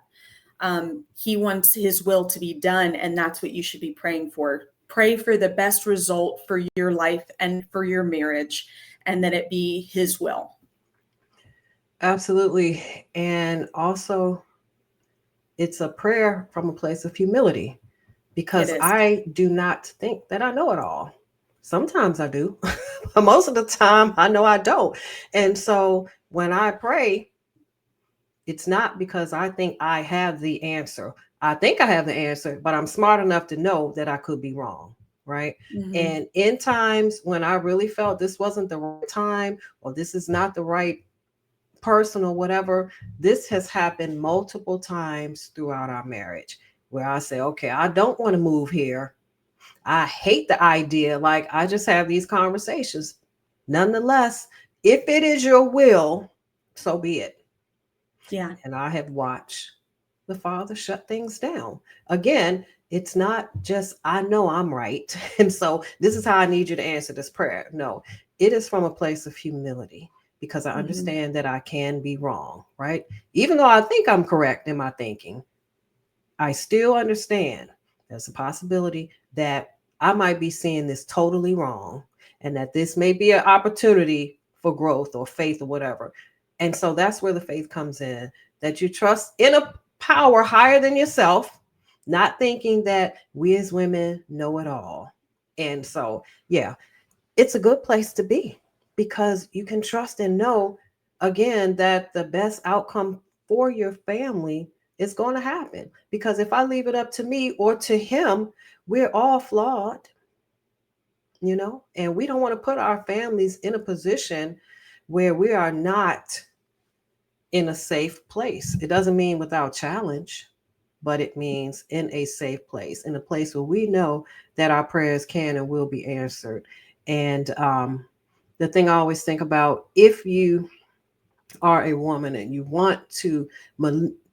He wants his will to be done, and that's what you should be praying for. Pray for the best result for your life and for your marriage, and that it be his will. Absolutely. And also, it's a prayer from a place of humility, because I do not think that I know it all. Sometimes I do, but most of the time I know I don't. And so when I pray, it's not because I think I have the answer. I think I have the answer, but I'm smart enough to know that I could be wrong. Right. Mm-hmm. And in times when I really felt this wasn't the right time, or this is not the right person or whatever, this has happened multiple times throughout our marriage, where I say, okay, I don't want to move here. I hate the idea. Like, I just have these conversations. Nonetheless, if it is your will, so be it. Yeah. And I have watched the Father shut things down. Again, it's not just, I know I'm right, and so this is how I need you to answer this prayer. No, it is from a place of humility, because I understand that I can be wrong, right? Even though I think I'm correct in my thinking, I still understand there's a possibility that I might be seeing this totally wrong, and that this may be an opportunity for growth or faith or whatever. And so that's where the faith comes in, that you trust in a power higher than yourself, not thinking that we as women know it all. And so, yeah, it's a good place to be, because you can trust and know, again, that the best outcome for your family is going to happen. Because if I leave it up to me or to him, we're all flawed, and we don't want to put our families in a position where we are not in a safe place. It doesn't mean without challenge, but it means in a safe place, in a place where we know that our prayers can and will be answered. And the thing I always think about, if you are a woman and you want to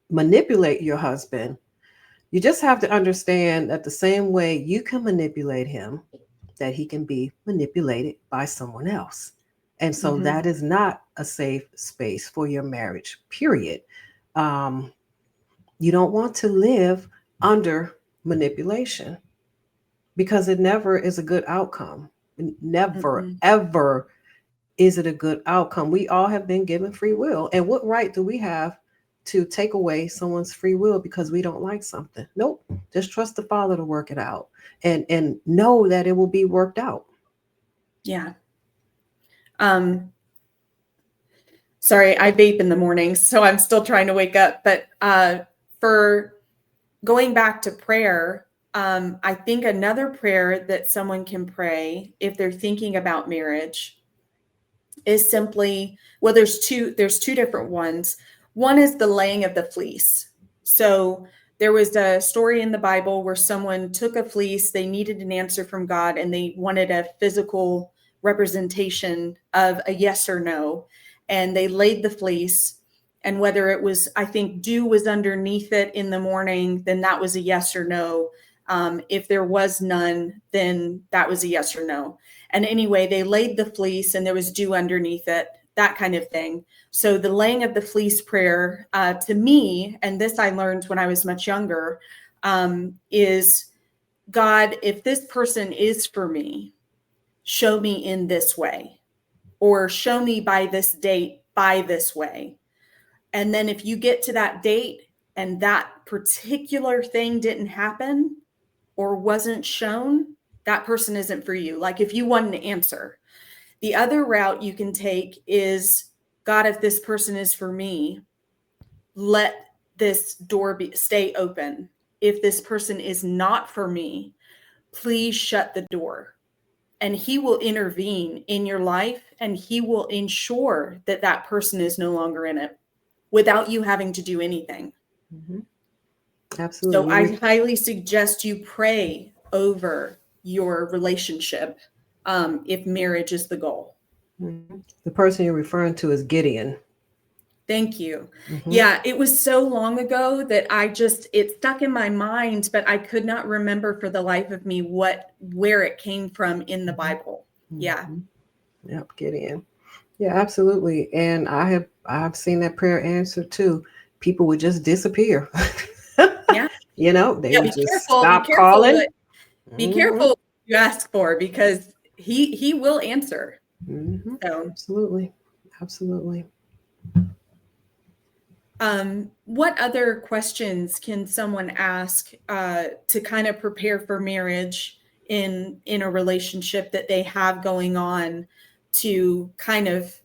manipulate your husband, you just have to understand that the same way you can manipulate him, that he can be manipulated by someone else. And so that is not a safe space for your marriage, period. You don't want to live under manipulation, because it never is a good outcome. Never, ever is it a good outcome. We all have been given free will. And what right do we have to take away someone's free will because we don't like something? Nope. Just trust the Father to work it out, and know that it will be worked out. Yeah. Sorry, I vape in the mornings, so I'm still trying to wake up. But for going back to prayer, I think another prayer that someone can pray if they're thinking about marriage is simply, well, there's two different ones. One is the laying of the fleece. So there was a story in the Bible where someone took a fleece, they needed an answer from God, and they wanted a physical representation of a yes or no. And they laid the fleece, and whether it was, I think, dew was underneath it in the morning, then that was a yes or no. If there was none, then that was a yes or no. And anyway, they laid the fleece and there was dew underneath it, that kind of thing. So the laying of the fleece prayer, to me, and this I learned when I was much younger, is, God, if this person is for me, show me in this way, or show me by this date, by this way. And then if you get to that date and that particular thing didn't happen or wasn't shown, that person isn't for you. Like if you want an answer. The other route you can take is, God, if this person is for me, let this door stay open. If this person is not for me, please shut the door. And he will intervene in your life and he will ensure that that person is no longer in it without you having to do anything. Mm-hmm. So Absolutely. I highly suggest you pray over your relationship if marriage is the goal. Mm-hmm. The person you're referring to is Gideon. Thank you. Mm-hmm. Yeah, it was so long ago that it stuck in my mind, but I could not remember for the life of me where it came from in the Bible. Yeah. Mm-hmm. Yep, Gideon. Yeah, absolutely. And I've seen that prayer answered too. People would just disappear. Yeah. You know, they Yeah, would be just careful, stop calling. be Mm-hmm. careful what you ask for, because he will answer. Mm-hmm. So Absolutely. Absolutely. what other questions can someone ask to kind of prepare for marriage in a relationship that they have going on, to kind of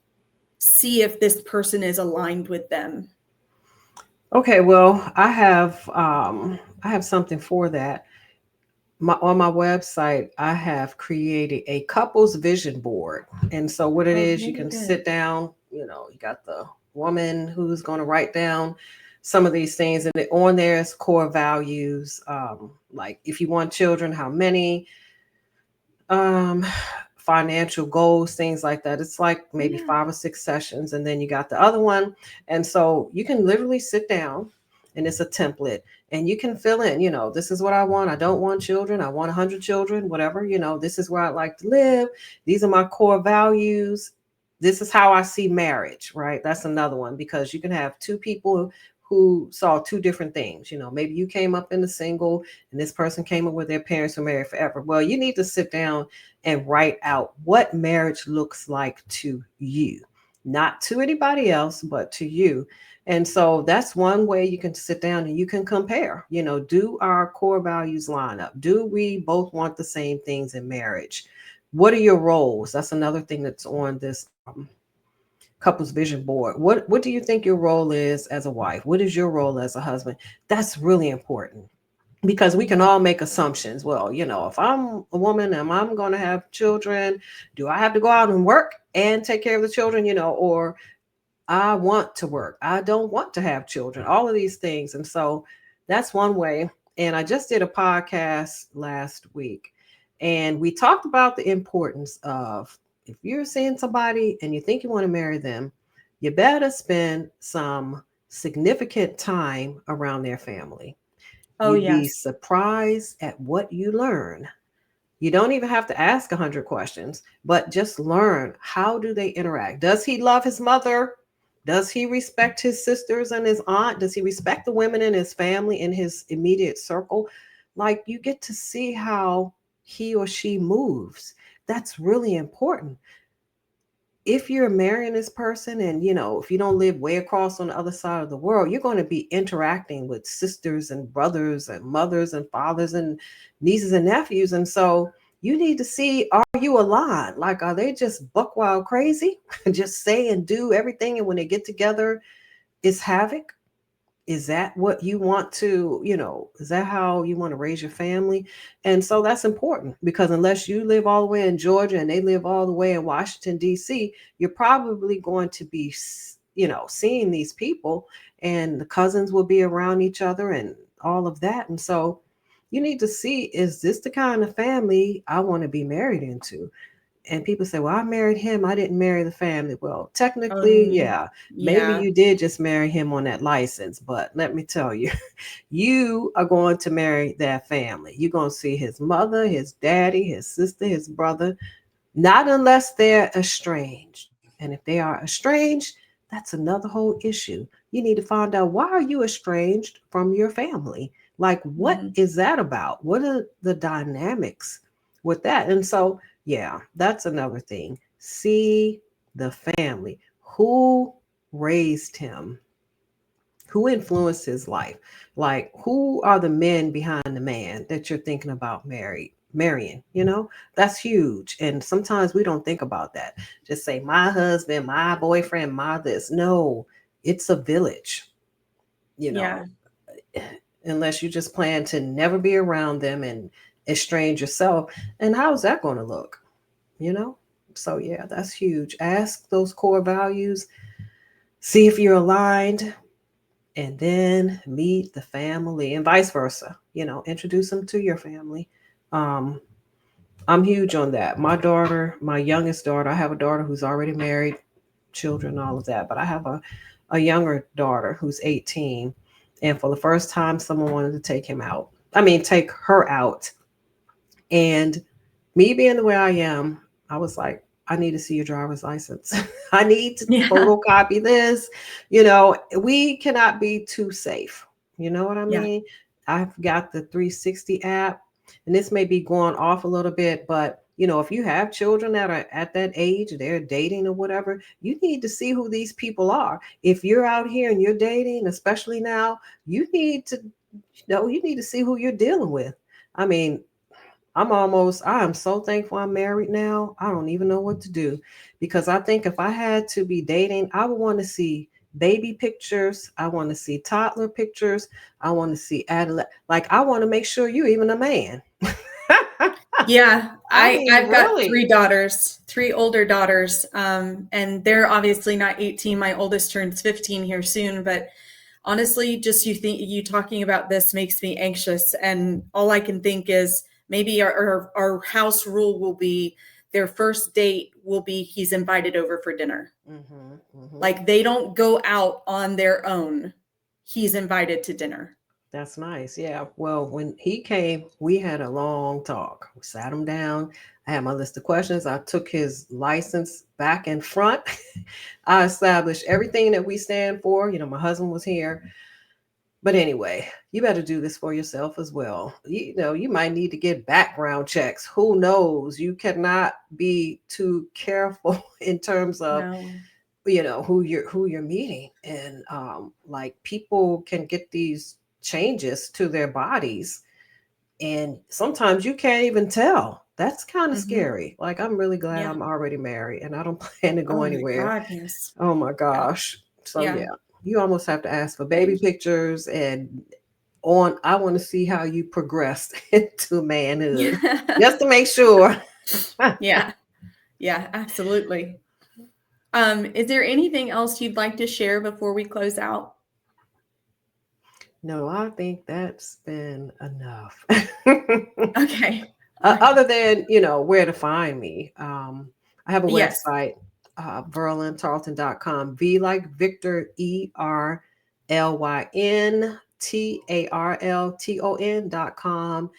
see if this person is aligned with them? Okay, well, I have something for that. On my website, I have created a couples vision board. And so what it Oh, is, you very can good. sit down, you got the woman who's going to write down some of these things, and on there is core values, like if you want children, how many, um, financial goals, things like that. It's like maybe Yeah. 5 or 6 sessions, and then you got the other one. And so you can literally sit down, and it's a template, and you can fill in, this is what I want. I don't want children. I want 100 children, whatever, this is where I'd like to live. These are my core values. This is how I see marriage, right? That's another one, because you can have two people who saw two different things. Maybe you came up in the single and this person came up with their parents who married forever. Well, you need to sit down and write out what marriage looks like to you, not to anybody else, but to you. And so that's one way you can sit down and you can compare, do our core values line up? Do we both want the same things in marriage? What are your roles? That's another thing that's on this couples vision board. What do you think your role is as a wife? What is your role as a husband? That's really important, because we can all make assumptions. Well, if I'm a woman and I'm going to have children, do I have to go out and work and take care of the children, or I want to work, I don't want to have children, all of these things. And so that's one way. And I just did a podcast last week, and we talked about the importance of, if you're seeing somebody and you think you want to marry them, you better spend some significant time around their family. Oh, You'd be yes. surprised at what you learn. You don't even have to ask 100 questions, but just learn, how do they interact? Does he love his mother? Does he respect his sisters and his aunt? Does he respect the women in his family, in his immediate circle? Like, you get to see how he or she moves. That's really important. If you're marrying this person and, if you don't live way across on the other side of the world, you're going to be interacting with sisters and brothers and mothers and fathers and nieces and nephews. And so you need to see, are you aligned? Like, are they just buck wild crazy? Just say and do everything. And when they get together, it's havoc. Is that what you want to, is that how you want to raise your family? And so that's important, because unless you live all the way in Georgia and they live all the way in Washington, D.C., you're probably going to be, seeing these people, and the cousins will be around each other and all of that. And so you need to see, is this the kind of family I want to be married into? And people say, well, I married him, I didn't marry the family. Well, technically, yeah, maybe Yeah. you did just marry him on that license. But let me tell you, you are going to marry that family. You're going to see his mother, his daddy, his sister, his brother, not unless they're estranged. And if they are estranged, that's another whole issue. You need to find out, why are you estranged from your family? Like, what Mhm. is that about? What are the dynamics with that? And so, yeah, that's another thing. See the family. Who raised him? Who influenced his life? Like, who are the men behind the man that you're thinking about marrying? That's huge. And sometimes we don't think about that. Just say, my husband, my boyfriend, my this. No, it's a village, you know, Yeah. unless you just plan to never be around them and estrange yourself. And how's that going to look? You know? So, yeah, that's huge. Ask those core values, see if you're aligned, and then meet the family, and vice versa. Introduce them to your family. um I'm huge on that. My youngest daughter, I have a daughter who's already married, children, all of that, but I have a younger daughter who's 18, and for the first time someone wanted to take her out. And me being the way I am, I was like, I need to see your driver's license. I need to Yeah. photocopy this. We cannot be too safe. You know what I Yeah. mean? I've got the 360 app, and this may be going off a little bit, but if you have children that are at that age, they're dating or whatever, you need to see who these people are. If you're out here and you're dating, especially now, you need to see who you're dealing with. I mean, I am so thankful I'm married now. I don't even know what to do, because I think if I had to be dating, I would want to see baby pictures. I want to see toddler pictures. I want to see adolescent. Like, I want to make sure you're even a man. Yeah, I I mean, I've got really. three daughters, three older daughters, and they're obviously not 18. My oldest turns 15 here soon, but honestly, just you talking about this makes me anxious, and all I can think is maybe our house rule will be their first date will be he's invited over for dinner. Hmm. Hmm. Like they don't go out on their own. He's invited to dinner. That's nice. Yeah. Well, when he came, we had a long talk. We sat him down. I had my list of questions. I took his license back and front. I established everything that we stand for. My husband was here. But anyway, you better do this for yourself as well. You might need to get background checks. Who knows? You cannot be too careful in terms of No. who you're meeting. And like, people can get these changes to their bodies, and sometimes you can't even tell. That's kind of Mm-hmm. scary. Like, I'm really glad Yeah. I'm already married and I don't plan to go Oh my anywhere. God. Yes. Oh my Yeah. gosh. So Yeah. yeah, you almost have to ask for baby Thank pictures, and I want to see how you progressed into you. manhood, just to make sure. Yeah. Yeah. Absolutely. Is there anything else you'd like to share before we close out? No, I think that's been enough. Okay. All right. Other than, where to find me. I have a Yes. website, verlyntarlton.com. V like Victor, ERLYNTARLTON.com.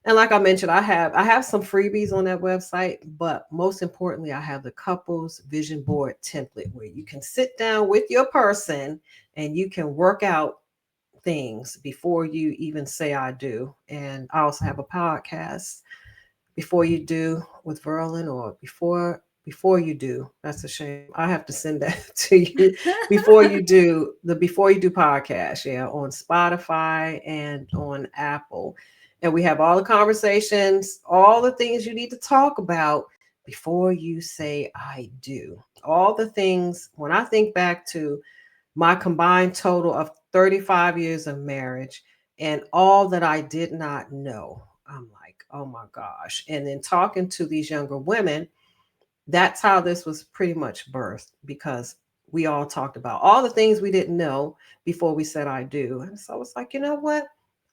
And like I mentioned, I have some freebies on that website, but most importantly, I have the couples vision board template where you can sit down with your person and you can work out things before you even say I do. And I also have a podcast, Before You Do with Verlyn, or before you do. That's a shame. I have to send that to you. Before You Do podcast, yeah, on Spotify and on Apple. And we have all the conversations, all the things you need to talk about before you say I do. All the things, when I think back to my combined total of 35 years of marriage and all that I did not know, I'm like, oh my gosh. And then talking to these younger women, that's how this was pretty much birthed, because we all talked about all the things we didn't know before we said I do. And so it's like, you know what?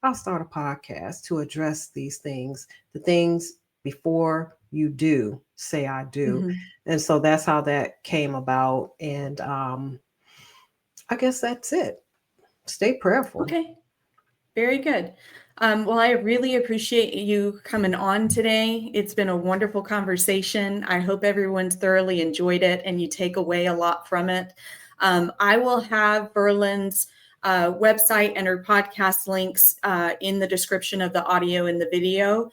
I'll start a podcast to address these things, the things before you do say I do. Mm-hmm. And so that's how that came about. And I guess that's it. Stay prayerful. Okay. Very good. Well, I really appreciate you coming on today. It's been a wonderful conversation. I hope everyone's thoroughly enjoyed it and you take away a lot from it. I will have Verlyn's website and her podcast links in the description of the audio and the video.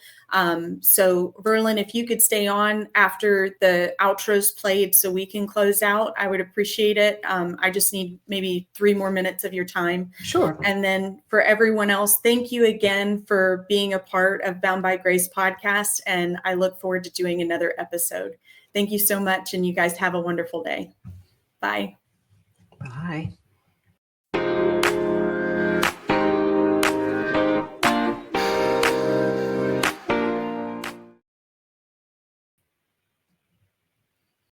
So Verlyn, if you could stay on after the outro's played so we can close out, I would appreciate it. I just need maybe 3 more minutes of your time. Sure. And then for everyone else, thank you again for being a part of Bound by Grace podcast. And I look forward to doing another episode. Thank you so much. And you guys have a wonderful day. Bye. Bye.